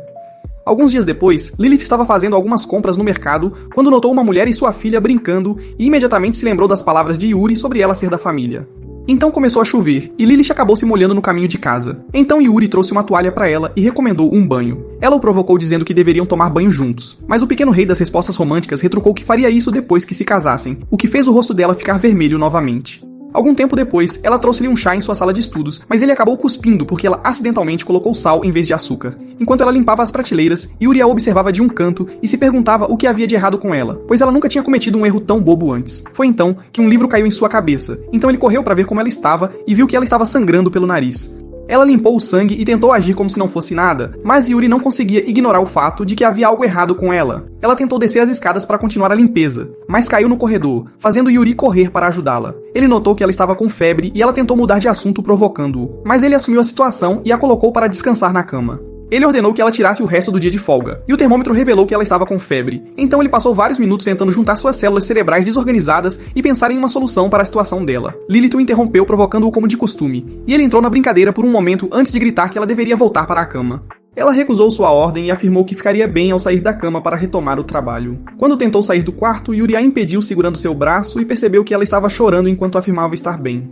Alguns dias depois, Lilith estava fazendo algumas compras no mercado quando notou uma mulher e sua filha brincando e imediatamente se lembrou das palavras de Yuri sobre ela ser da família. Então começou a chover, e Lilith acabou se molhando no caminho de casa. Então Yuri trouxe uma toalha para ela e recomendou um banho. Ela o provocou dizendo que deveriam tomar banho juntos, mas o pequeno rei das respostas românticas retrucou que faria isso depois que se casassem, o que fez o rosto dela ficar vermelho novamente. Algum tempo depois, ela trouxe-lhe um chá em sua sala de estudos, mas ele acabou cuspindo porque ela acidentalmente colocou sal em vez de açúcar. Enquanto ela limpava as prateleiras, Yuri a observava de um canto e se perguntava o que havia de errado com ela, pois ela nunca tinha cometido um erro tão bobo antes. Foi então que um livro caiu em sua cabeça, então ele correu para ver como ela estava e viu que ela estava sangrando pelo nariz. Ela limpou o sangue e tentou agir como se não fosse nada, mas Yuri não conseguia ignorar o fato de que havia algo errado com ela. Ela tentou descer as escadas para continuar a limpeza, mas caiu no corredor, fazendo Yuri correr para ajudá-la. Ele notou que ela estava com febre e ela tentou mudar de assunto provocando-o, mas ele assumiu a situação e a colocou para descansar na cama. Ele ordenou que ela tirasse o resto do dia de folga, e o termômetro revelou que ela estava com febre. Então ele passou vários minutos tentando juntar suas células cerebrais desorganizadas e pensar em uma solução para a situação dela. Lilith o interrompeu, provocando-o como de costume, e ele entrou na brincadeira por um momento antes de gritar que ela deveria voltar para a cama. Ela recusou sua ordem e afirmou que ficaria bem ao sair da cama para retomar o trabalho. Quando tentou sair do quarto, Yuri a impediu segurando seu braço e percebeu que ela estava chorando enquanto afirmava estar bem.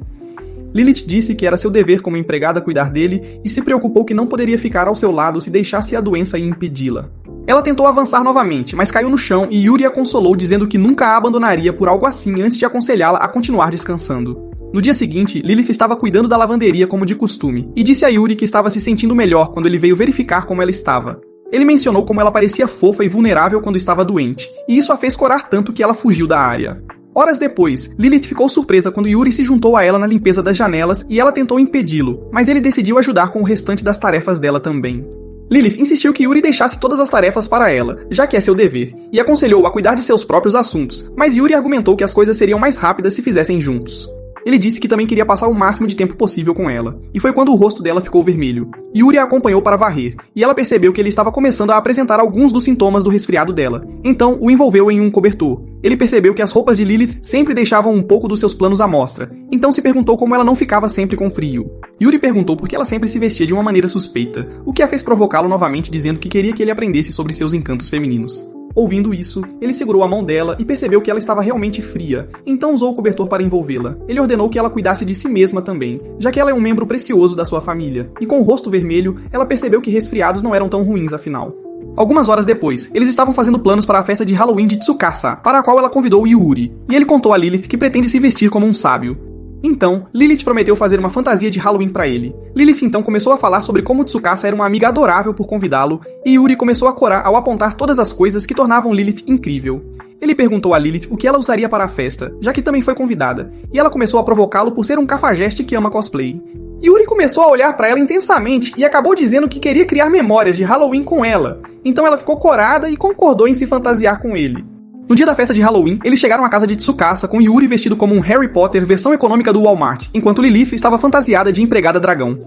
Lilith disse que era seu dever como empregada cuidar dele e se preocupou que não poderia ficar ao seu lado se deixasse a doença impedi-la. Ela tentou avançar novamente, mas caiu no chão e Yuri a consolou dizendo que nunca a abandonaria por algo assim antes de aconselhá-la a continuar descansando. No dia seguinte, Lilith estava cuidando da lavanderia como de costume e disse a Yuri que estava se sentindo melhor quando ele veio verificar como ela estava. Ele mencionou como ela parecia fofa e vulnerável quando estava doente, e isso a fez corar tanto que ela fugiu da área. Horas depois, Lilith ficou surpresa quando Yuri se juntou a ela na limpeza das janelas e ela tentou impedi-lo, mas ele decidiu ajudar com o restante das tarefas dela também. Lilith insistiu que Yuri deixasse todas as tarefas para ela, já que é seu dever, e aconselhou-o a cuidar de seus próprios assuntos, mas Yuri argumentou que as coisas seriam mais rápidas se fizessem juntos. Ele disse que também queria passar o máximo de tempo possível com ela, e foi quando o rosto dela ficou vermelho. Yuri a acompanhou para varrer, e ela percebeu que ele estava começando a apresentar alguns dos sintomas do resfriado dela, então o envolveu em um cobertor. Ele percebeu que as roupas de Lilith sempre deixavam um pouco dos seus planos à mostra, então se perguntou como ela não ficava sempre com frio. Yuri perguntou por que ela sempre se vestia de uma maneira suspeita, o que a fez provocá-lo novamente dizendo que queria que ele aprendesse sobre seus encantos femininos. Ouvindo isso, ele segurou a mão dela e percebeu que ela estava realmente fria, então usou o cobertor para envolvê-la. Ele ordenou que ela cuidasse de si mesma também, já que ela é um membro precioso da sua família, e com o rosto vermelho, ela percebeu que resfriados não eram tão ruins afinal. Algumas horas depois, eles estavam fazendo planos para a festa de Halloween de Tsukasa, para a qual ela convidou Yuri, e ele contou a Lilith que pretende se vestir como um sábio. Então, Lilith prometeu fazer uma fantasia de Halloween para ele. Lilith então começou a falar sobre como Tsukasa era uma amiga adorável por convidá-lo, e Yuri começou a corar ao apontar todas as coisas que tornavam Lilith incrível. Ele perguntou a Lilith o que ela usaria para a festa, já que também foi convidada, e ela começou a provocá-lo por ser um cafajeste que ama cosplay. Yuri começou a olhar para ela intensamente e acabou dizendo que queria criar memórias de Halloween com ela, então ela ficou corada e concordou em se fantasiar com ele. No dia da festa de Halloween, eles chegaram à casa de Tsukasa com Yuri vestido como um Harry Potter versão econômica do Walmart, enquanto Lilith estava fantasiada de empregada dragão.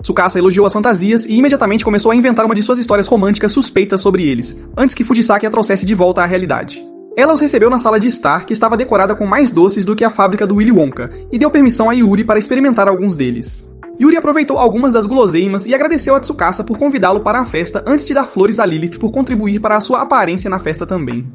Tsukasa elogiou as fantasias e imediatamente começou a inventar uma de suas histórias românticas suspeitas sobre eles, antes que Fujisaki a trouxesse de volta à realidade. Ela os recebeu na sala de estar, que estava decorada com mais doces do que a fábrica do Willy Wonka, e deu permissão a Yuri para experimentar alguns deles. Yuri aproveitou algumas das guloseimas e agradeceu a Tsukasa por convidá-lo para a festa antes de dar flores a Lilith por contribuir para a sua aparência na festa também.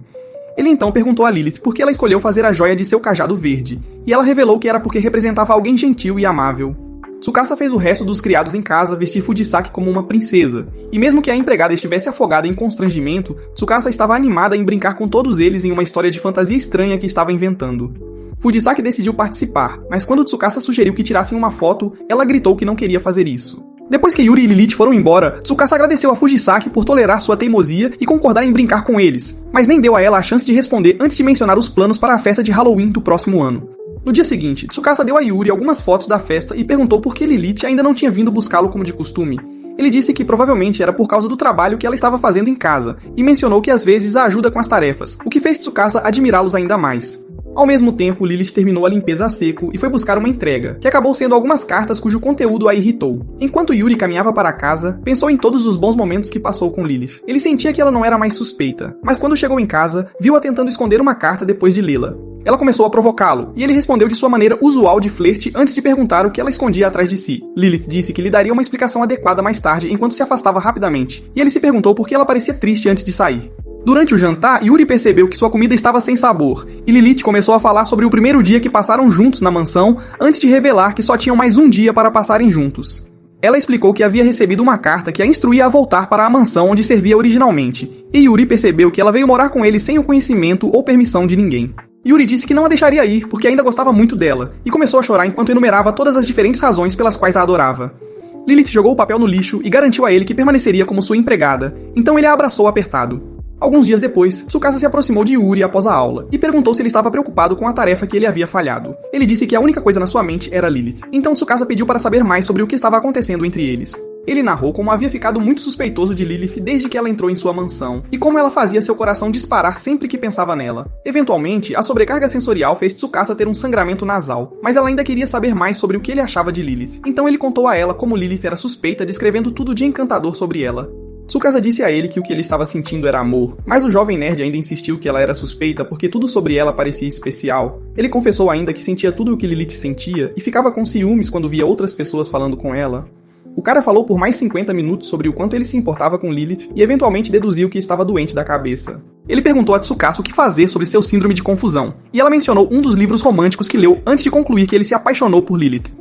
Ele então perguntou a Lilith por que ela escolheu fazer a joia de seu cajado verde, e ela revelou que era porque representava alguém gentil e amável. Tsukasa fez o resto dos criados em casa vestir Fujisaki como uma princesa, e mesmo que a empregada estivesse afogada em constrangimento, Tsukasa estava animada em brincar com todos eles em uma história de fantasia estranha que estava inventando. Fujisaki decidiu participar, mas quando Tsukasa sugeriu que tirassem uma foto, ela gritou que não queria fazer isso. Depois que Yuri e Lilith foram embora, Tsukasa agradeceu a Fujisaki por tolerar sua teimosia e concordar em brincar com eles, mas nem deu a ela a chance de responder antes de mencionar os planos para a festa de Halloween do próximo ano. No dia seguinte, Tsukasa deu a Yuri algumas fotos da festa e perguntou por que Lilith ainda não tinha vindo buscá-lo como de costume. Ele disse que provavelmente era por causa do trabalho que ela estava fazendo em casa, e mencionou que às vezes a ajuda com as tarefas, o que fez Tsukasa admirá-los ainda mais. Ao mesmo tempo, Lilith terminou a limpeza a seco e foi buscar uma entrega, que acabou sendo algumas cartas cujo conteúdo a irritou. Enquanto Yuri caminhava para casa, pensou em todos os bons momentos que passou com Lilith. Ele sentia que ela não era mais suspeita, mas quando chegou em casa, viu-a tentando esconder uma carta depois de lê-la. Ela começou a provocá-lo, e ele respondeu de sua maneira usual de flerte antes de perguntar o que ela escondia atrás de si. Lilith disse que lhe daria uma explicação adequada mais tarde enquanto se afastava rapidamente, e ele se perguntou por que ela parecia triste antes de sair. Durante o jantar, Yuri percebeu que sua comida estava sem sabor, e Lilith começou a falar sobre o primeiro dia que passaram juntos na mansão, antes de revelar que só tinham mais um dia para passarem juntos. Ela explicou que havia recebido uma carta que a instruía a voltar para a mansão onde servia originalmente, e Yuri percebeu que ela veio morar com ele sem o conhecimento ou permissão de ninguém. Yuri disse que não a deixaria ir, porque ainda gostava muito dela, e começou a chorar enquanto enumerava todas as diferentes razões pelas quais a adorava. Lilith jogou o papel no lixo e garantiu a ele que permaneceria como sua empregada, então ele a abraçou apertado. Alguns dias depois, Tsukasa se aproximou de Yuri após a aula e perguntou se ele estava preocupado com a tarefa que ele havia falhado. Ele disse que a única coisa na sua mente era Lilith, então Tsukasa pediu para saber mais sobre o que estava acontecendo entre eles. Ele narrou como havia ficado muito suspeitoso de Lilith desde que ela entrou em sua mansão, e como ela fazia seu coração disparar sempre que pensava nela. Eventualmente, a sobrecarga sensorial fez Tsukasa ter um sangramento nasal, mas ela ainda queria saber mais sobre o que ele achava de Lilith, então ele contou a ela como Lilith era suspeita, descrevendo tudo de encantador sobre ela. Tsukasa disse a ele que o que ele estava sentindo era amor, mas o jovem nerd ainda insistiu que ela era suspeita porque tudo sobre ela parecia especial. Ele confessou ainda que sentia tudo o que Lilith sentia e ficava com ciúmes quando via outras pessoas falando com ela. O cara falou por mais 50 minutos sobre o quanto ele se importava com Lilith e eventualmente deduziu que estava doente da cabeça. Ele perguntou a Tsukasa o que fazer sobre seu síndrome de confusão, e ela mencionou um dos livros românticos que leu antes de concluir que ele se apaixonou por Lilith.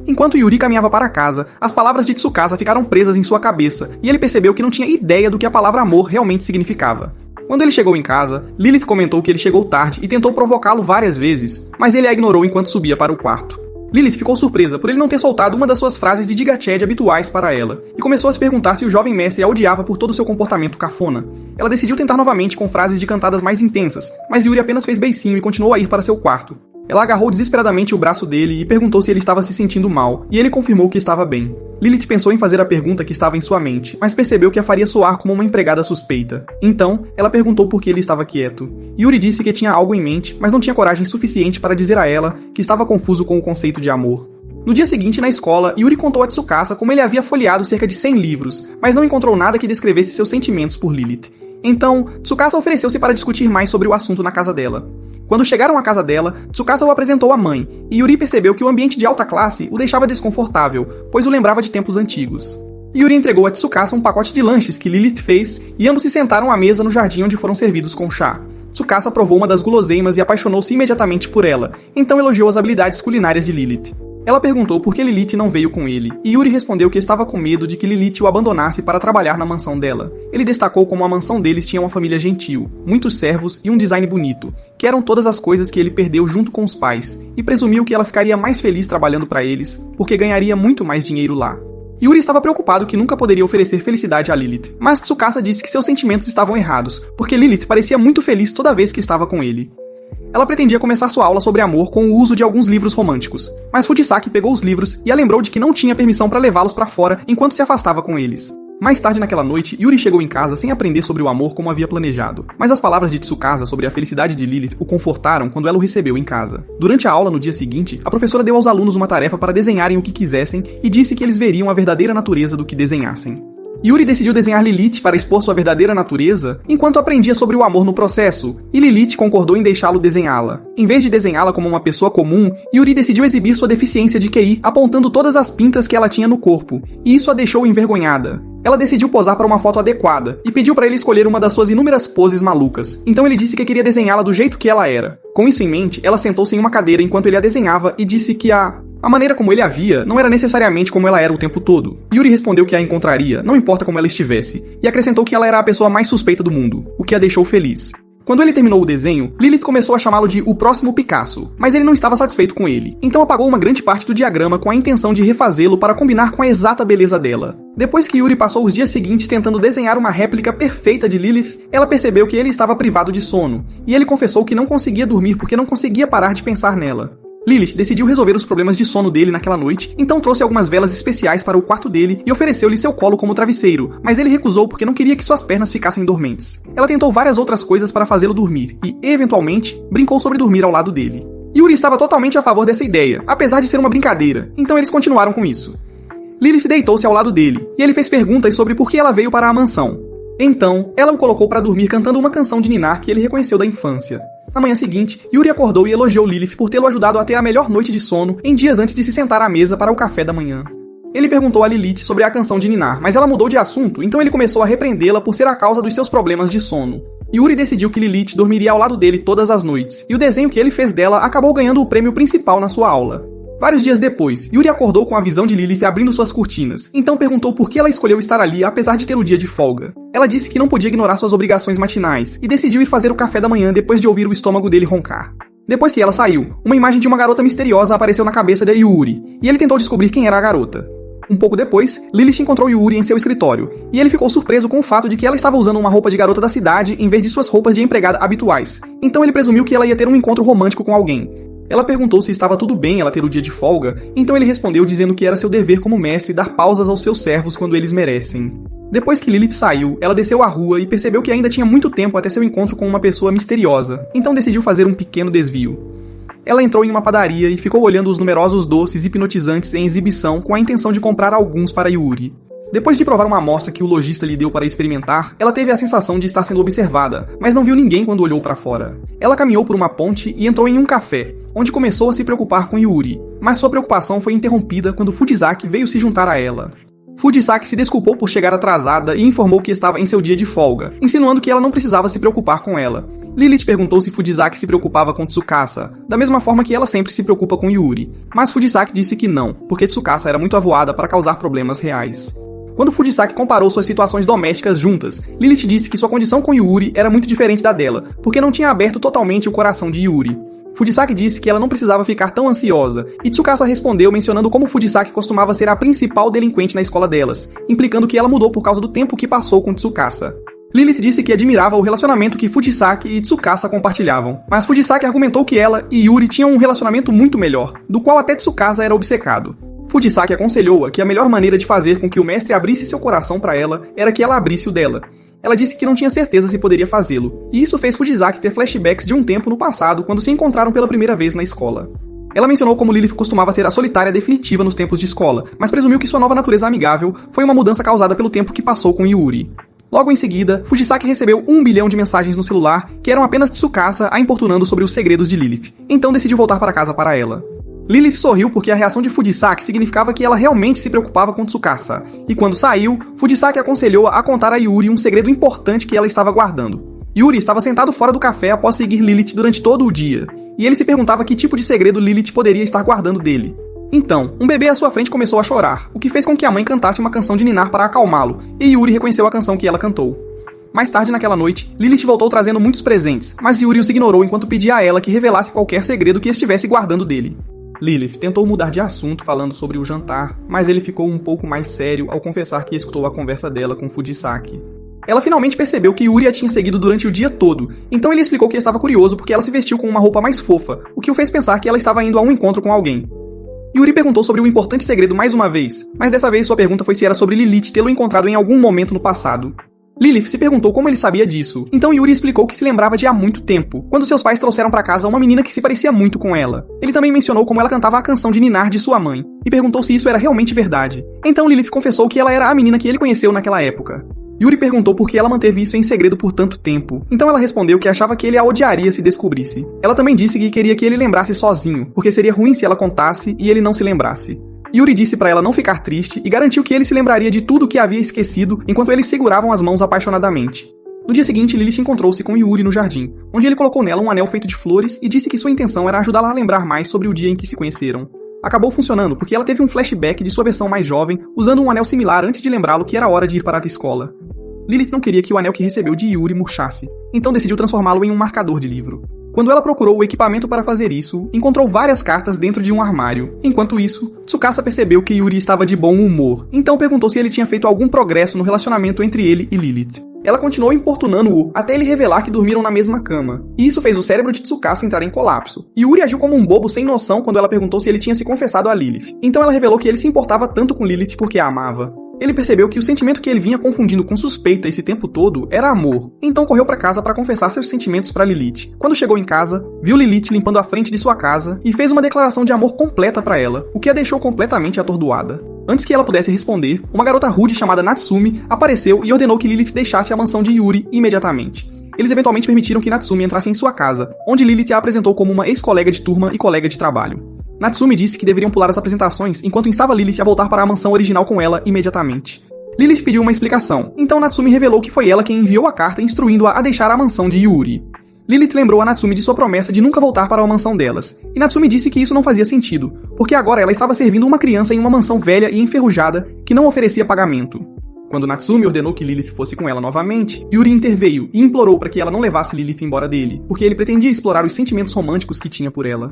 Enquanto Yuri caminhava para casa, as palavras de Tsukasa ficaram presas em sua cabeça, e ele percebeu que não tinha ideia do que a palavra amor realmente significava. Quando ele chegou em casa, Lilith comentou que ele chegou tarde e tentou provocá-lo várias vezes, mas ele a ignorou enquanto subia para o quarto. Lilith ficou surpresa por ele não ter soltado uma das suas frases de diga-tchad habituais para ela, e começou a se perguntar se o jovem mestre a odiava por todo o seu comportamento cafona. Ela decidiu tentar novamente com frases de cantadas mais intensas, mas Yuri apenas fez beicinho e continuou a ir para seu quarto. Ela agarrou desesperadamente o braço dele e perguntou se ele estava se sentindo mal, e ele confirmou que estava bem. Lilith pensou em fazer a pergunta que estava em sua mente, mas percebeu que a faria soar como uma empregada suspeita. Então, ela perguntou por que ele estava quieto. Yuri disse que tinha algo em mente, mas não tinha coragem suficiente para dizer a ela que estava confuso com o conceito de amor. No dia seguinte, na escola, Yuri contou a Tsukasa como ele havia folheado cerca de 100 livros, mas não encontrou nada que descrevesse seus sentimentos por Lilith. Então, Tsukasa ofereceu-se para discutir mais sobre o assunto na casa dela. Quando chegaram à casa dela, Tsukasa o apresentou à mãe, e Yuri percebeu que o ambiente de alta classe o deixava desconfortável, pois o lembrava de tempos antigos. Yuri entregou a Tsukasa um pacote de lanches que Lilith fez, e ambos se sentaram à mesa no jardim onde foram servidos com chá. Tsukasa provou uma das guloseimas e apaixonou-se imediatamente por ela, então elogiou as habilidades culinárias de Lilith. Ela perguntou por que Lilith não veio com ele, e Yuri respondeu que estava com medo de que Lilith o abandonasse para trabalhar na mansão dela. Ele destacou como a mansão deles tinha uma família gentil, muitos servos e um design bonito, que eram todas as coisas que ele perdeu junto com os pais, e presumiu que ela ficaria mais feliz trabalhando para eles, porque ganharia muito mais dinheiro lá. Yuri estava preocupado que nunca poderia oferecer felicidade a Lilith, mas Tsukasa disse que seus sentimentos estavam errados, porque Lilith parecia muito feliz toda vez que estava com ele. Ela pretendia começar sua aula sobre amor com o uso de alguns livros românticos, mas Fujisaki pegou os livros e a lembrou de que não tinha permissão para levá-los para fora enquanto se afastava com eles. Mais tarde naquela noite, Yuri chegou em casa sem aprender sobre o amor como havia planejado, mas as palavras de Tsukasa sobre a felicidade de Lilith o confortaram quando ela o recebeu em casa. Durante a aula no dia seguinte, a professora deu aos alunos uma tarefa para desenharem o que quisessem e disse que eles veriam a verdadeira natureza do que desenhassem. Yuri decidiu desenhar Lilith para expor sua verdadeira natureza, enquanto aprendia sobre o amor no processo, e Lilith concordou em deixá-lo desenhá-la. Em vez de desenhá-la como uma pessoa comum, Yuri decidiu exibir sua deficiência de QI, apontando todas as pintas que ela tinha no corpo, e isso a deixou envergonhada. Ela decidiu posar para uma foto adequada, e pediu para ele escolher uma das suas inúmeras poses malucas, então ele disse que queria desenhá-la do jeito que ela era. Com isso em mente, ela sentou-se em uma cadeira enquanto ele a desenhava e disse que a A maneira como ele a via não era necessariamente como ela era o tempo todo. Yuri respondeu que a encontraria, não importa como ela estivesse, e acrescentou que ela era a pessoa mais suspeita do mundo, o que a deixou feliz. Quando ele terminou o desenho, Lilith começou a chamá-lo de o próximo Picasso, mas ele não estava satisfeito com ele, então apagou uma grande parte do diagrama com a intenção de refazê-lo para combinar com a exata beleza dela. Depois que Yuri passou os dias seguintes tentando desenhar uma réplica perfeita de Lilith, ela percebeu que ele estava privado de sono, e ele confessou que não conseguia dormir porque não conseguia parar de pensar nela. Lilith decidiu resolver os problemas de sono dele naquela noite, então trouxe algumas velas especiais para o quarto dele e ofereceu-lhe seu colo como travesseiro, mas ele recusou porque não queria que suas pernas ficassem dormentes. Ela tentou várias outras coisas para fazê-lo dormir e, eventualmente, brincou sobre dormir ao lado dele. Yuri estava totalmente a favor dessa ideia, apesar de ser uma brincadeira, então eles continuaram com isso. Lilith deitou-se ao lado dele, e ele fez perguntas sobre por que ela veio para a mansão. Então, ela o colocou para dormir cantando uma canção de ninar que ele reconheceu da infância. Na manhã seguinte, Yuri acordou e elogiou Lilith por tê-lo ajudado a ter a melhor noite de sono em dias antes de se sentar à mesa para o café da manhã. Ele perguntou a Lilith sobre a canção de ninar, mas ela mudou de assunto, então ele começou a repreendê-la por ser a causa dos seus problemas de sono. Yuri decidiu que Lilith dormiria ao lado dele todas as noites, e o desenho que ele fez dela acabou ganhando o prêmio principal na sua aula. Vários dias depois, Yuri acordou com a visão de Lilith abrindo suas cortinas, então perguntou por que ela escolheu estar ali apesar de ter o dia de folga. Ela disse que não podia ignorar suas obrigações matinais, e decidiu ir fazer o café da manhã depois de ouvir o estômago dele roncar. Depois que ela saiu, uma imagem de uma garota misteriosa apareceu na cabeça de Yuri, e ele tentou descobrir quem era a garota. Um pouco depois, Lilith encontrou Yuri em seu escritório, e ele ficou surpreso com o fato de que ela estava usando uma roupa de garota da cidade em vez de suas roupas de empregada habituais, então ele presumiu que ela ia ter um encontro romântico com alguém. Ela perguntou se estava tudo bem ela ter o dia de folga, então ele respondeu dizendo que era seu dever como mestre dar pausas aos seus servos quando eles merecem. Depois que Lilith saiu, ela desceu a rua e percebeu que ainda tinha muito tempo até seu encontro com uma pessoa misteriosa, então decidiu fazer um pequeno desvio. Ela entrou em uma padaria e ficou olhando os numerosos doces hipnotizantes em exibição com a intenção de comprar alguns para Yuri. Depois de provar uma amostra que o lojista lhe deu para experimentar, ela teve a sensação de estar sendo observada, mas não viu ninguém quando olhou para fora. Ela caminhou por uma ponte e entrou em um café, onde começou a se preocupar com Yuri, mas sua preocupação foi interrompida quando Fujisaki veio se juntar a ela. Fujisaki se desculpou por chegar atrasada e informou que estava em seu dia de folga, insinuando que ela não precisava se preocupar com ela. Lilith perguntou se Fujisaki se preocupava com Tsukasa, da mesma forma que ela sempre se preocupa com Yuri, mas Fujisaki disse que não, porque Tsukasa era muito avoada para causar problemas reais. Quando Fujisaki comparou suas situações domésticas juntas, Lilith disse que sua condição com Yuri era muito diferente da dela, porque não tinha aberto totalmente o coração de Yuri. Fujisaki disse que ela não precisava ficar tão ansiosa, e Tsukasa respondeu mencionando como Fujisaki costumava ser a principal delinquente na escola delas, implicando que ela mudou por causa do tempo que passou com Tsukasa. Lilith disse que admirava o relacionamento que Fujisaki e Tsukasa compartilhavam, mas Fujisaki argumentou que ela e Yuri tinham um relacionamento muito melhor, do qual até Tsukasa era obcecado. Fujisaki aconselhou-a que a melhor maneira de fazer com que o mestre abrisse seu coração para ela era que ela abrisse o dela. Ela disse que não tinha certeza se poderia fazê-lo, e isso fez Fujisaki ter flashbacks de um tempo no passado quando se encontraram pela primeira vez na escola. Ela mencionou como Lilith costumava ser a solitária definitiva nos tempos de escola, mas presumiu que sua nova natureza amigável foi uma mudança causada pelo tempo que passou com Yuri. Logo em seguida, Fujisaki recebeu 1 bilhão de mensagens no celular que eram apenas Tsukasa a importunando sobre os segredos de Lilith, então decidiu voltar para casa para ela. Lilith sorriu porque a reação de Fujisaki significava que ela realmente se preocupava com Tsukasa, e quando saiu, Fujisaki aconselhou-a a contar a Yuri um segredo importante que ela estava guardando. Yuri estava sentado fora do café após seguir Lilith durante todo o dia, e ele se perguntava que tipo de segredo Lilith poderia estar guardando dele. Então, um bebê à sua frente começou a chorar, o que fez com que a mãe cantasse uma canção de ninar para acalmá-lo, e Yuri reconheceu a canção que ela cantou. Mais tarde naquela noite, Lilith voltou trazendo muitos presentes, mas Yuri os ignorou enquanto pedia a ela que revelasse qualquer segredo que estivesse guardando dele. Lilith tentou mudar de assunto falando sobre o jantar, mas ele ficou um pouco mais sério ao confessar que escutou a conversa dela com Fujisaki. Ela finalmente percebeu que Yuri a tinha seguido durante o dia todo, então ele explicou que estava curioso porque ela se vestiu com uma roupa mais fofa, o que o fez pensar que ela estava indo a um encontro com alguém. Yuri perguntou sobre o importante segredo mais uma vez, mas dessa vez sua pergunta foi se era sobre Lilith tê-lo encontrado em algum momento no passado. Lilith se perguntou como ele sabia disso, então Yuri explicou que se lembrava de há muito tempo, quando seus pais trouxeram para casa uma menina que se parecia muito com ela. Ele também mencionou como ela cantava a canção de ninar de sua mãe, e perguntou se isso era realmente verdade. Então Lilith confessou que ela era a menina que ele conheceu naquela época. Yuri perguntou por que ela manteve isso em segredo por tanto tempo, então ela respondeu que achava que ele a odiaria se descobrisse. Ela também disse que queria que ele lembrasse sozinho, porque seria ruim se ela contasse e ele não se lembrasse. Yuri disse para ela não ficar triste e garantiu que ele se lembraria de tudo o que havia esquecido enquanto eles seguravam as mãos apaixonadamente. No dia seguinte, Lilith encontrou-se com Yuri no jardim, onde ele colocou nela um anel feito de flores e disse que sua intenção era ajudá-la a lembrar mais sobre o dia em que se conheceram. Acabou funcionando porque ela teve um flashback de sua versão mais jovem, usando um anel similar antes de lembrá-lo que era hora de ir para a escola. Lilith não queria que o anel que recebeu de Yuri murchasse, então decidiu transformá-lo em um marcador de livro. Quando ela procurou o equipamento para fazer isso, encontrou várias cartas dentro de um armário. Enquanto isso, Tsukasa percebeu que Yuri estava de bom humor, então perguntou se ele tinha feito algum progresso no relacionamento entre ele e Lilith. Ela continuou importunando-o até ele revelar que dormiram na mesma cama, e isso fez o cérebro de Tsukasa entrar em colapso. Yuri agiu como um bobo sem noção quando ela perguntou se ele tinha se confessado a Lilith, então ela revelou que ele se importava tanto com Lilith porque a amava. Ele percebeu que o sentimento que ele vinha confundindo com suspeita esse tempo todo era amor, então correu para casa para confessar seus sentimentos para Lilith. Quando chegou em casa, viu Lilith limpando a frente de sua casa e fez uma declaração de amor completa para ela, o que a deixou completamente atordoada. Antes que ela pudesse responder, uma garota rude chamada Natsumi apareceu e ordenou que Lilith deixasse a mansão de Yuri imediatamente. Eles eventualmente permitiram que Natsumi entrasse em sua casa, onde Lilith a apresentou como uma ex-colega de turma e colega de trabalho. Natsumi disse que deveriam pular as apresentações enquanto instava Lilith a voltar para a mansão original com ela imediatamente. Lilith pediu uma explicação, então Natsumi revelou que foi ela quem enviou a carta instruindo-a a deixar a mansão de Yuri. Lilith lembrou a Natsumi de sua promessa de nunca voltar para a mansão delas, e Natsumi disse que isso não fazia sentido, porque agora ela estava servindo uma criança em uma mansão velha e enferrujada que não oferecia pagamento. Quando Natsumi ordenou que Lilith fosse com ela novamente, Yuri interveio e implorou para que ela não levasse Lilith embora dele, porque ele pretendia explorar os sentimentos românticos que tinha por ela.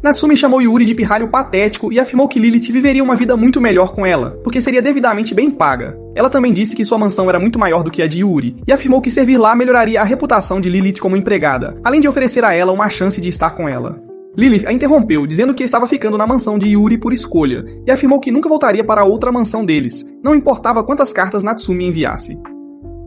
Natsumi chamou Yuri de pirralho patético e afirmou que Lilith viveria uma vida muito melhor com ela, porque seria devidamente bem paga. Ela também disse que sua mansão era muito maior do que a de Yuri, e afirmou que servir lá melhoraria a reputação de Lilith como empregada, além de oferecer a ela uma chance de estar com ela. Lilith a interrompeu, dizendo que estava ficando na mansão de Yuri por escolha, e afirmou que nunca voltaria para outra mansão deles, não importava quantas cartas Natsumi enviasse.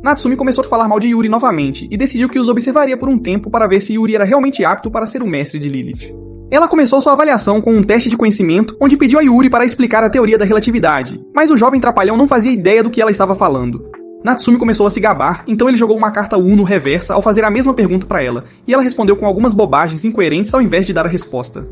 Natsumi começou a falar mal de Yuri novamente, e decidiu que os observaria por um tempo para ver se Yuri era realmente apto para ser o mestre de Lilith. Ela começou sua avaliação com um teste de conhecimento, onde pediu a Yuri para explicar a teoria da relatividade, mas o jovem trapalhão não fazia ideia do que ela estava falando. Natsumi começou a se gabar, então ele jogou uma carta Uno reversa ao fazer a mesma pergunta para ela, e ela respondeu com algumas bobagens incoerentes ao invés de dar a resposta.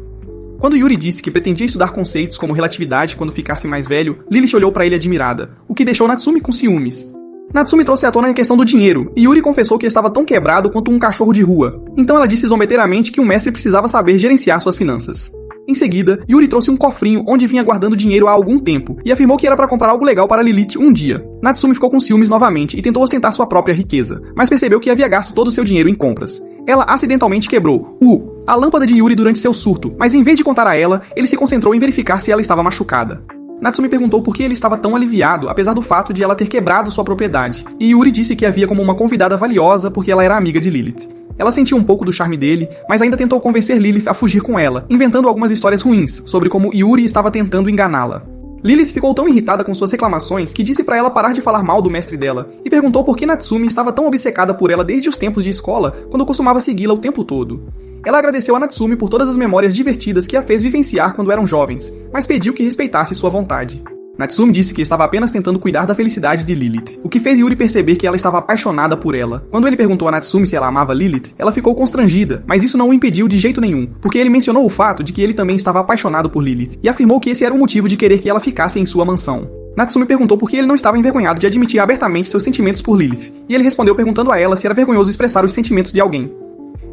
Quando Yuri disse que pretendia estudar conceitos como relatividade quando ficasse mais velho, Lilith olhou para ele admirada, o que deixou Natsumi com ciúmes. Natsumi trouxe à tona a questão do dinheiro, e Yuri confessou que estava tão quebrado quanto um cachorro de rua. Então ela disse zombeteiramente que um mestre precisava saber gerenciar suas finanças. Em seguida, Yuri trouxe um cofrinho onde vinha guardando dinheiro há algum tempo, e afirmou que era para comprar algo legal para Lilith um dia. Natsumi ficou com ciúmes novamente e tentou ostentar sua própria riqueza, mas percebeu que havia gasto todo o seu dinheiro em compras. Ela acidentalmente quebrou a lâmpada de Yuri durante seu surto, mas em vez de contar a ela, ele se concentrou em verificar se ela estava machucada. Natsumi perguntou por que ele estava tão aliviado, apesar do fato de ela ter quebrado sua propriedade, e Yuri disse que a via como uma convidada valiosa porque ela era amiga de Lilith. Ela sentiu um pouco do charme dele, mas ainda tentou convencer Lilith a fugir com ela, inventando algumas histórias ruins sobre como Yuri estava tentando enganá-la. Lilith ficou tão irritada com suas reclamações que disse para ela parar de falar mal do mestre dela, e perguntou por que Natsumi estava tão obcecada por ela desde os tempos de escola, quando costumava segui-la o tempo todo. Ela agradeceu a Natsumi por todas as memórias divertidas que a fez vivenciar quando eram jovens, mas pediu que respeitasse sua vontade. Natsumi disse que estava apenas tentando cuidar da felicidade de Lilith, o que fez Yuri perceber que ela estava apaixonada por ela. Quando ele perguntou a Natsumi se ela amava Lilith, ela ficou constrangida, mas isso não o impediu de jeito nenhum, porque ele mencionou o fato de que ele também estava apaixonado por Lilith, e afirmou que esse era o motivo de querer que ela ficasse em sua mansão. Natsumi perguntou por que ele não estava envergonhado de admitir abertamente seus sentimentos por Lilith, e ele respondeu perguntando a ela se era vergonhoso expressar os sentimentos de alguém.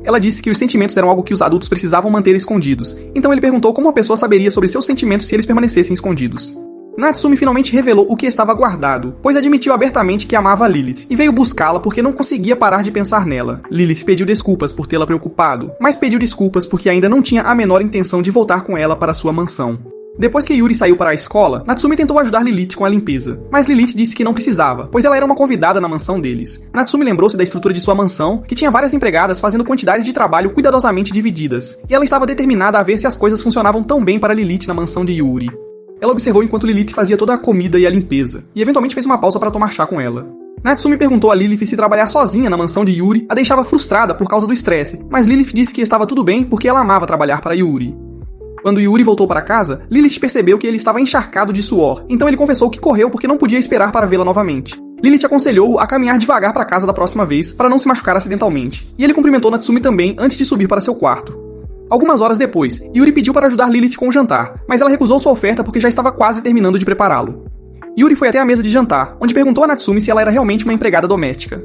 Ela disse que os sentimentos eram algo que os adultos precisavam manter escondidos, então ele perguntou como uma pessoa saberia sobre seus sentimentos se eles permanecessem escondidos. Natsumi finalmente revelou o que estava guardado, pois admitiu abertamente que amava Lilith, e veio buscá-la porque não conseguia parar de pensar nela. Lilith pediu desculpas por tê-la preocupado, mas pediu desculpas porque ainda não tinha a menor intenção de voltar com ela para sua mansão. Depois que Yuri saiu para a escola, Natsumi tentou ajudar Lilith com a limpeza, mas Lilith disse que não precisava, pois ela era uma convidada na mansão deles. Natsumi lembrou-se da estrutura de sua mansão, que tinha várias empregadas fazendo quantidades de trabalho cuidadosamente divididas, e ela estava determinada a ver se as coisas funcionavam tão bem para Lilith na mansão de Yuri. Ela observou enquanto Lilith fazia toda a comida e a limpeza, e eventualmente fez uma pausa para tomar chá com ela. Natsumi perguntou a Lilith se trabalhar sozinha na mansão de Yuri a deixava frustrada por causa do estresse, mas Lilith disse que estava tudo bem porque ela amava trabalhar para Yuri. Quando Yuri voltou para casa, Lilith percebeu que ele estava encharcado de suor, então ele confessou que correu porque não podia esperar para vê-la novamente. Lilith aconselhou-o a caminhar devagar para casa da próxima vez, para não se machucar acidentalmente, e ele cumprimentou Natsumi também antes de subir para seu quarto. Algumas horas depois, Yuri pediu para ajudar Lilith com o jantar, mas ela recusou sua oferta porque já estava quase terminando de prepará-lo. Yuri foi até a mesa de jantar, onde perguntou a Natsumi se ela era realmente uma empregada doméstica.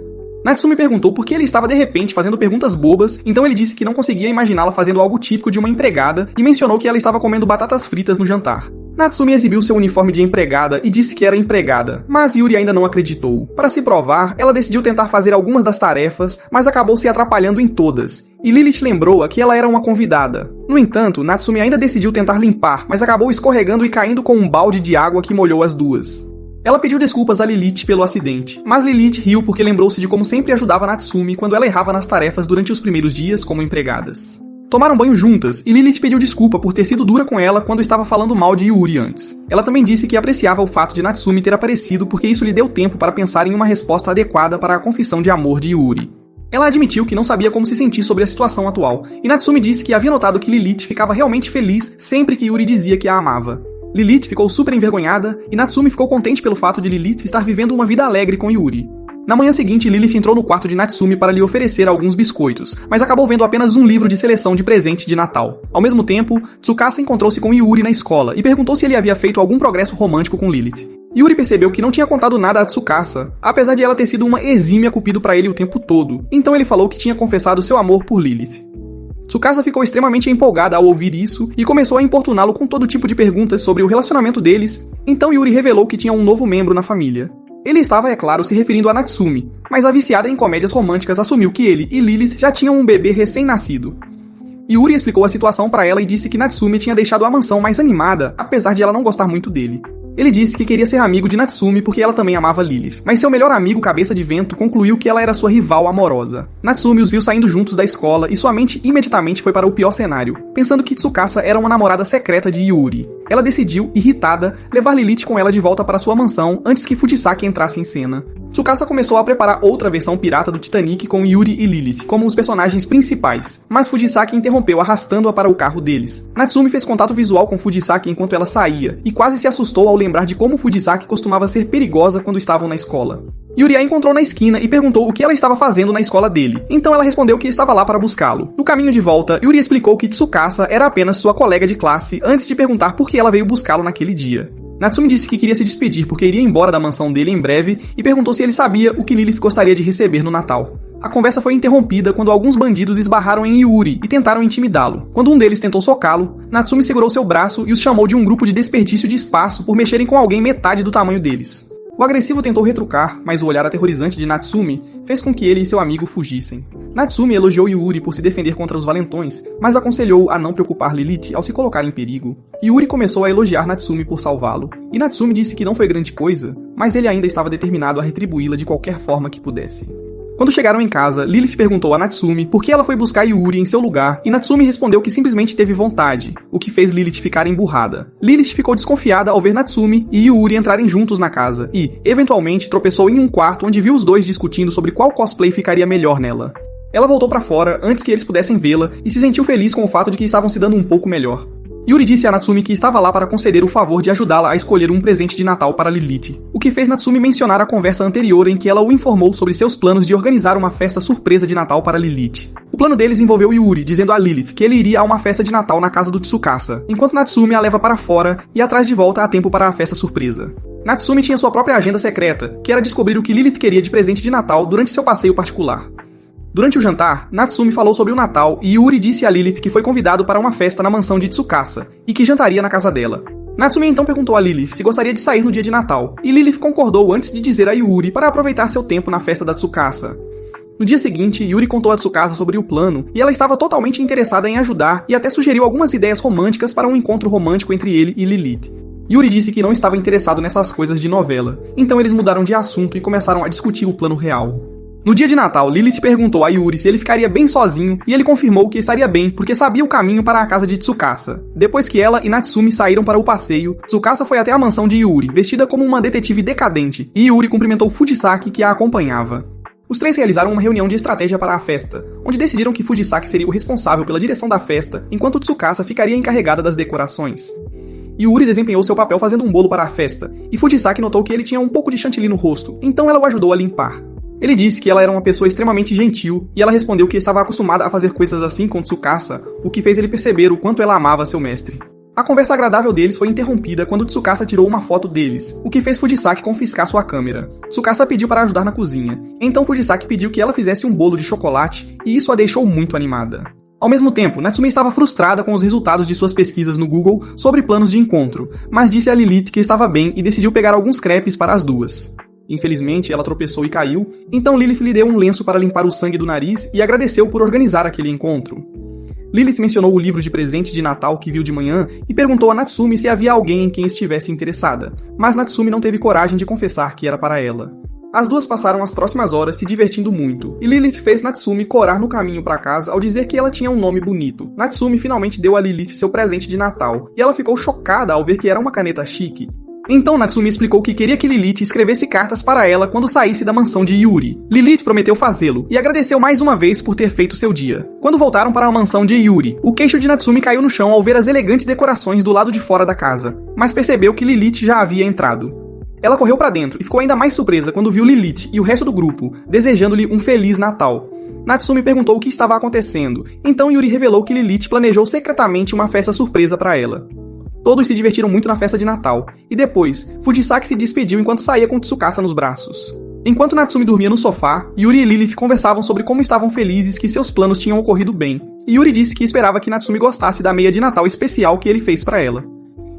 Natsumi perguntou por que ele estava de repente fazendo perguntas bobas, então ele disse que não conseguia imaginá-la fazendo algo típico de uma empregada e mencionou que ela estava comendo batatas fritas no jantar. Natsumi exibiu seu uniforme de empregada e disse que era empregada, mas Yuri ainda não acreditou. Para se provar, ela decidiu tentar fazer algumas das tarefas, mas acabou se atrapalhando em todas. E Lilith lembrou-a que ela era uma convidada. No entanto, Natsumi ainda decidiu tentar limpar, mas acabou escorregando e caindo com um balde de água que molhou as duas. Ela pediu desculpas a Lilith pelo acidente, mas Lilith riu porque lembrou-se de como sempre ajudava Natsumi quando ela errava nas tarefas durante os primeiros dias como empregadas. Tomaram banho juntas, e Lilith pediu desculpa por ter sido dura com ela quando estava falando mal de Yuri antes. Ela também disse que apreciava o fato de Natsumi ter aparecido porque isso lhe deu tempo para pensar em uma resposta adequada para a confissão de amor de Yuri. Ela admitiu que não sabia como se sentir sobre a situação atual, e Natsumi disse que havia notado que Lilith ficava realmente feliz sempre que Yuri dizia que a amava. Lilith ficou super envergonhada, e Natsumi ficou contente pelo fato de Lilith estar vivendo uma vida alegre com Yuri. Na manhã seguinte, Lilith entrou no quarto de Natsumi para lhe oferecer alguns biscoitos, mas acabou vendo apenas um livro de seleção de presente de Natal. Ao mesmo tempo, Tsukasa encontrou-se com Yuri na escola e perguntou se ele havia feito algum progresso romântico com Lilith. Yuri percebeu que não tinha contado nada a Tsukasa, apesar de ela ter sido uma exímia cupido para ele o tempo todo, então ele falou que tinha confessado seu amor por Lilith. Tsukasa ficou extremamente empolgada ao ouvir isso e começou a importuná-lo com todo tipo de perguntas sobre o relacionamento deles, então Yuri revelou que tinha um novo membro na família. Ele estava, é claro, se referindo a Natsumi, mas a viciada em comédias românticas assumiu que ele e Lilith já tinham um bebê recém-nascido. Yuri explicou a situação para ela e disse que Natsumi tinha deixado a mansão mais animada, apesar de ela não gostar muito dele. Ele disse que queria ser amigo de Natsumi porque ela também amava Lilith, mas seu melhor amigo, Cabeça de Vento, concluiu que ela era sua rival amorosa. Natsumi os viu saindo juntos da escola e sua mente imediatamente foi para o pior cenário, pensando que Tsukasa era uma namorada secreta de Yuri. Ela decidiu, irritada, levar Lilith com ela de volta para sua mansão antes que Fujisaki entrasse em cena. Tsukasa começou a preparar outra versão pirata do Titanic com Yuri e Lilith como os personagens principais, mas Fujisaki interrompeu arrastando-a para o carro deles. Natsumi fez contato visual com Fujisaki enquanto ela saía, e quase se assustou ao lembrar de como Fujisaki costumava ser perigosa quando estavam na escola. Yuri a encontrou na esquina e perguntou o que ela estava fazendo na escola dele, então ela respondeu que estava lá para buscá-lo. No caminho de volta, Yuri explicou que Tsukasa era apenas sua colega de classe antes de perguntar por que ela veio buscá-lo naquele dia. Natsumi disse que queria se despedir porque iria embora da mansão dele em breve e perguntou se ele sabia o que Lilith gostaria de receber no Natal. A conversa foi interrompida quando alguns bandidos esbarraram em Yuri e tentaram intimidá-lo. Quando um deles tentou socá-lo, Natsumi segurou seu braço e os chamou de um grupo de desperdício de espaço por mexerem com alguém metade do tamanho deles. O agressivo tentou retrucar, mas o olhar aterrorizante de Natsumi fez com que ele e seu amigo fugissem. Natsumi elogiou Yuri por se defender contra os valentões, mas aconselhou a não preocupar Lilith ao se colocar em perigo. Yuri começou a elogiar Natsumi por salvá-lo, e Natsumi disse que não foi grande coisa, mas ele ainda estava determinado a retribuí-la de qualquer forma que pudesse. Quando chegaram em casa, Lilith perguntou a Natsumi por que ela foi buscar Yuri em seu lugar, e Natsumi respondeu que simplesmente teve vontade, o que fez Lilith ficar emburrada. Lilith ficou desconfiada ao ver Natsumi e Yuri entrarem juntos na casa, e, eventualmente, tropeçou em um quarto onde viu os dois discutindo sobre qual cosplay ficaria melhor nela. Ela voltou pra fora antes que eles pudessem vê-la e se sentiu feliz com o fato de que estavam se dando um pouco melhor. Yuri disse a Natsumi que estava lá para conceder o favor de ajudá-la a escolher um presente de Natal para Lilith, o que fez Natsumi mencionar a conversa anterior em que ela o informou sobre seus planos de organizar uma festa surpresa de Natal para Lilith. O plano deles envolveu Yuri dizendo a Lilith que ele iria a uma festa de Natal na casa do Tsukasa, enquanto Natsumi a leva para fora e a traz de volta a tempo para a festa surpresa. Natsumi tinha sua própria agenda secreta, que era descobrir o que Lilith queria de presente de Natal durante seu passeio particular. Durante o jantar, Natsumi falou sobre o Natal e Yuri disse a Lilith que foi convidado para uma festa na mansão de Tsukasa e que jantaria na casa dela. Natsumi então perguntou a Lilith se gostaria de sair no dia de Natal, e Lilith concordou antes de dizer a Yuri para aproveitar seu tempo na festa da Tsukasa. No dia seguinte, Yuri contou a Tsukasa sobre o plano e ela estava totalmente interessada em ajudar e até sugeriu algumas ideias românticas para um encontro romântico entre ele e Lilith. Yuri disse que não estava interessado nessas coisas de novela, então eles mudaram de assunto e começaram a discutir o plano real. No dia de Natal, Lilith perguntou a Yuri se ele ficaria bem sozinho e ele confirmou que estaria bem porque sabia o caminho para a casa de Tsukasa. Depois que ela e Natsumi saíram para o passeio, Tsukasa foi até a mansão de Yuri, vestida como uma detetive decadente, e Yuri cumprimentou Fujisaki, que a acompanhava. Os três realizaram uma reunião de estratégia para a festa, onde decidiram que Fujisaki seria o responsável pela direção da festa, enquanto Tsukasa ficaria encarregada das decorações. Yuri desempenhou seu papel fazendo um bolo para a festa, e Fujisaki notou que ele tinha um pouco de chantilly no rosto, então ela o ajudou a limpar. Ele disse que ela era uma pessoa extremamente gentil, e ela respondeu que estava acostumada a fazer coisas assim com Tsukasa, o que fez ele perceber o quanto ela amava seu mestre. A conversa agradável deles foi interrompida quando Tsukasa tirou uma foto deles, o que fez Fujisaki confiscar sua câmera. Tsukasa pediu para ajudar na cozinha, então Fujisaki pediu que ela fizesse um bolo de chocolate, e isso a deixou muito animada. Ao mesmo tempo, Natsumi estava frustrada com os resultados de suas pesquisas no Google sobre planos de encontro, mas disse a Lilith que estava bem e decidiu pegar alguns crepes para as duas. Infelizmente, ela tropeçou e caiu, então Lilith lhe deu um lenço para limpar o sangue do nariz e agradeceu por organizar aquele encontro. Lilith mencionou o livro de presente de Natal que viu de manhã e perguntou a Natsumi se havia alguém em quem estivesse interessada, mas Natsumi não teve coragem de confessar que era para ela. As duas passaram as próximas horas se divertindo muito, e Lilith fez Natsumi corar no caminho para casa ao dizer que ela tinha um nome bonito. Natsumi finalmente deu a Lilith seu presente de Natal, e ela ficou chocada ao ver que era uma caneta chique. Então Natsumi explicou que queria que Lilith escrevesse cartas para ela quando saísse da mansão de Yuri. Lilith prometeu fazê-lo, e agradeceu mais uma vez por ter feito seu dia. Quando voltaram para a mansão de Yuri, o queixo de Natsumi caiu no chão ao ver as elegantes decorações do lado de fora da casa, mas percebeu que Lilith já havia entrado. Ela correu para dentro e ficou ainda mais surpresa quando viu Lilith e o resto do grupo, desejando-lhe um Feliz Natal. Natsumi perguntou o que estava acontecendo, então Yuri revelou que Lilith planejou secretamente uma festa surpresa para ela. Todos se divertiram muito na festa de Natal, e depois, Fujisaki se despediu enquanto saía com Tsukasa nos braços. Enquanto Natsumi dormia no sofá, Yuri e Lilith conversavam sobre como estavam felizes que seus planos tinham ocorrido bem, e Yuri disse que esperava que Natsumi gostasse da meia de Natal especial que ele fez para ela.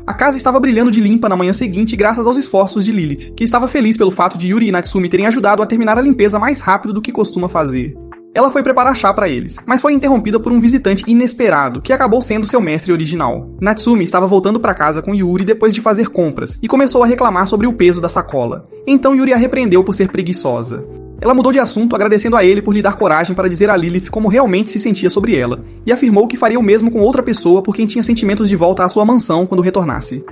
A casa estava brilhando de limpa na manhã seguinte graças aos esforços de Lilith, que estava feliz pelo fato de Yuri e Natsumi terem ajudado a terminar a limpeza mais rápido do que costuma fazer. Ela foi preparar chá para eles, mas foi interrompida por um visitante inesperado, que acabou sendo seu mestre original. Natsumi estava voltando para casa com Yuri depois de fazer compras, e começou a reclamar sobre o peso da sacola. Então Yuri a repreendeu por ser preguiçosa. Ela mudou de assunto agradecendo a ele por lhe dar coragem para dizer a Lilith como realmente se sentia sobre ela, e afirmou que faria o mesmo com outra pessoa por quem tinha sentimentos de volta à sua mansão quando retornasse.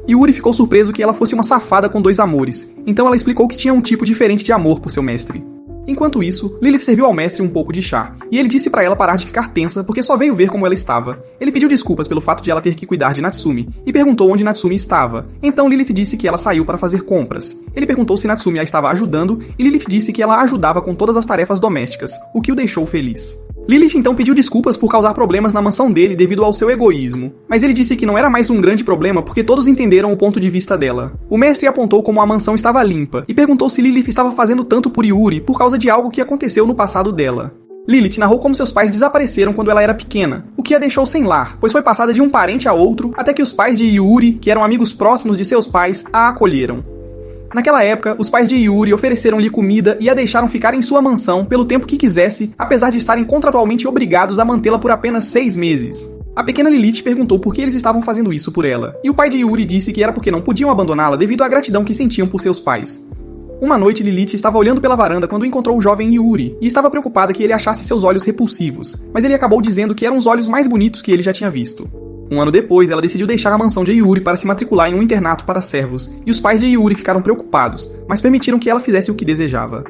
Yuri ficou surpreso que ela fosse uma safada com dois amores, então ela explicou que tinha um tipo diferente de amor por seu mestre. Enquanto isso, Lilith serviu ao mestre um pouco de chá, e ele disse para ela parar de ficar tensa porque só veio ver como ela estava. Ele pediu desculpas pelo fato de ela ter que cuidar de Natsumi, e perguntou onde Natsumi estava. Então Lilith disse que ela saiu para fazer compras. Ele perguntou se Natsumi a estava ajudando, e Lilith disse que ela ajudava com todas as tarefas domésticas, o que o deixou feliz. Lilith então pediu desculpas por causar problemas na mansão dele devido ao seu egoísmo, mas ele disse que não era mais um grande problema porque todos entenderam o ponto de vista dela. O mestre apontou como a mansão estava limpa e perguntou se Lilith estava fazendo tanto por Yuri por causa de algo que aconteceu no passado dela. Lilith narrou como seus pais desapareceram quando ela era pequena, o que a deixou sem lar, pois foi passada de um parente a outro até que os pais de Yuri, que eram amigos próximos de seus pais, a acolheram. Naquela época, os pais de Yuri ofereceram-lhe comida e a deixaram ficar em sua mansão pelo tempo que quisesse, apesar de estarem contratualmente obrigados a mantê-la por apenas 6 meses. A pequena Lilith perguntou por que eles estavam fazendo isso por ela, e o pai de Yuri disse que era porque não podiam abandoná-la devido à gratidão que sentiam por seus pais. Uma noite, Lilith estava olhando pela varanda quando encontrou o jovem Yuri, e estava preocupada que ele achasse seus olhos repulsivos, mas ele acabou dizendo que eram os olhos mais bonitos que ele já tinha visto. Um ano depois, ela decidiu deixar a mansão de Yuri para se matricular em um internato para servos, e os pais de Yuri ficaram preocupados, mas permitiram que ela fizesse o que desejava.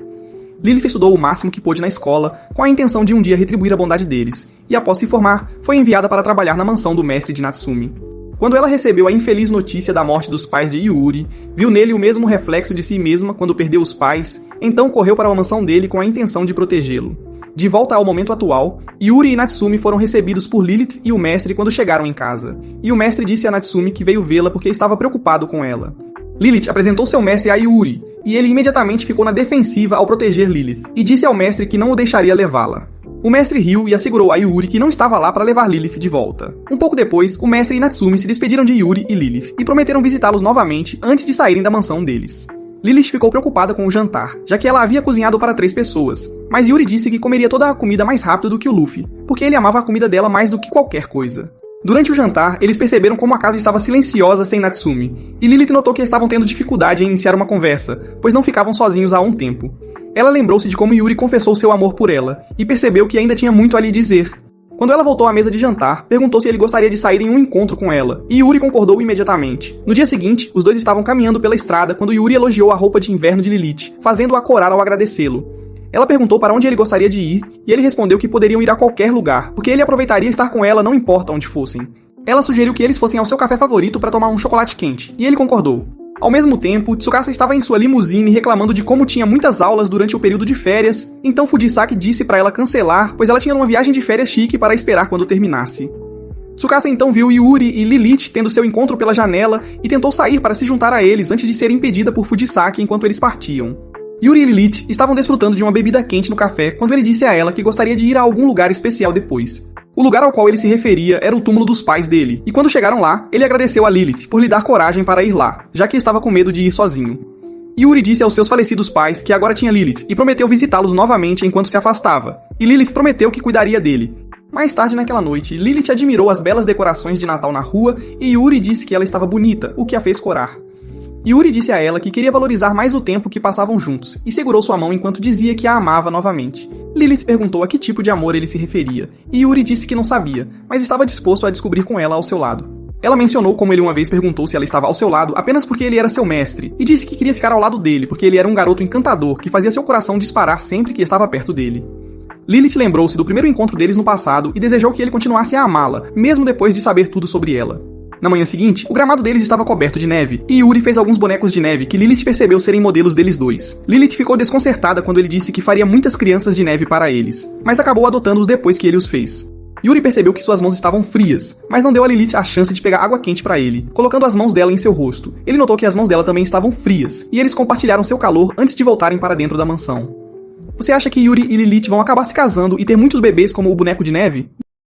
Lilith estudou o máximo que pôde na escola, com a intenção de um dia retribuir a bondade deles, e após se formar, foi enviada para trabalhar na mansão do mestre de Natsumi. Quando ela recebeu a infeliz notícia da morte dos pais de Yuri, viu nele o mesmo reflexo de si mesma quando perdeu os pais, então correu para a mansão dele com a intenção de protegê-lo. De volta ao momento atual, Yuri e Natsumi foram recebidos por Lilith e o mestre quando chegaram em casa, e o mestre disse a Natsumi que veio vê-la porque estava preocupado com ela. Lilith apresentou seu mestre a Yuri, e ele imediatamente ficou na defensiva ao proteger Lilith, e disse ao mestre que não o deixaria levá-la. O mestre riu e assegurou a Yuri que não estava lá para levar Lilith de volta. Um pouco depois, o mestre e Natsumi se despediram de Yuri e Lilith, e prometeram visitá-los novamente antes de saírem da mansão deles. Lilith ficou preocupada com o jantar, já que ela havia cozinhado para 3 pessoas, mas Yuri disse que comeria toda a comida mais rápido do que o Luffy, porque ele amava a comida dela mais do que qualquer coisa. Durante o jantar, eles perceberam como a casa estava silenciosa sem Natsumi, e Lilith notou que estavam tendo dificuldade em iniciar uma conversa, pois não ficavam sozinhos há um tempo. Ela lembrou-se de como Yuri confessou seu amor por ela, e percebeu que ainda tinha muito a lhe dizer. Quando ela voltou à mesa de jantar, perguntou se ele gostaria de sair em um encontro com ela, e Yuri concordou imediatamente. No dia seguinte, os dois estavam caminhando pela estrada quando Yuri elogiou a roupa de inverno de Lilith, fazendo-a corar ao agradecê-lo. Ela perguntou para onde ele gostaria de ir, e ele respondeu que poderiam ir a qualquer lugar, porque ele aproveitaria estar com ela não importa onde fossem. Ela sugeriu que eles fossem ao seu café favorito para tomar um chocolate quente, e ele concordou. Ao mesmo tempo, Tsukasa estava em sua limusine reclamando de como tinha muitas aulas durante o período de férias, então Fujisaki disse para ela cancelar, pois ela tinha uma viagem de férias chique para esperar quando terminasse. Tsukasa então viu Yuri e Lilith tendo seu encontro pela janela e tentou sair para se juntar a eles antes de ser impedida por Fujisaki enquanto eles partiam. Yuri e Lilith estavam desfrutando de uma bebida quente no café quando ele disse a ela que gostaria de ir a algum lugar especial depois. O lugar ao qual ele se referia era o túmulo dos pais dele, e quando chegaram lá, ele agradeceu a Lilith por lhe dar coragem para ir lá, já que estava com medo de ir sozinho. Yuri disse aos seus falecidos pais que agora tinha Lilith e prometeu visitá-los novamente enquanto se afastava, e Lilith prometeu que cuidaria dele. Mais tarde naquela noite, Lilith admirou as belas decorações de Natal na rua e Yuri disse que ela estava bonita, o que a fez corar. Yuri disse a ela que queria valorizar mais o tempo que passavam juntos e segurou sua mão enquanto dizia que a amava novamente. Lilith perguntou a que tipo de amor ele se referia, e Yuri disse que não sabia, mas estava disposto a descobrir com ela ao seu lado. Ela mencionou como ele uma vez perguntou se ela estava ao seu lado apenas porque ele era seu mestre, e disse que queria ficar ao lado dele porque ele era um garoto encantador que fazia seu coração disparar sempre que estava perto dele. Lilith lembrou-se do primeiro encontro deles no passado e desejou que ele continuasse a amá-la, mesmo depois de saber tudo sobre ela. Na manhã seguinte, o gramado deles estava coberto de neve, e Yuri fez alguns bonecos de neve que Lilith percebeu serem modelos deles dois. Lilith ficou desconcertada quando ele disse que faria muitas crianças de neve para eles, mas acabou adotando-os depois que ele os fez. Yuri percebeu que suas mãos estavam frias, mas não deu a Lilith a chance de pegar água quente para ele, colocando as mãos dela em seu rosto. Ele notou que as mãos dela também estavam frias, e eles compartilharam seu calor antes de voltarem para dentro da mansão. Você acha que Yuri e Lilith vão acabar se casando e ter muitos bebês como o boneco de neve?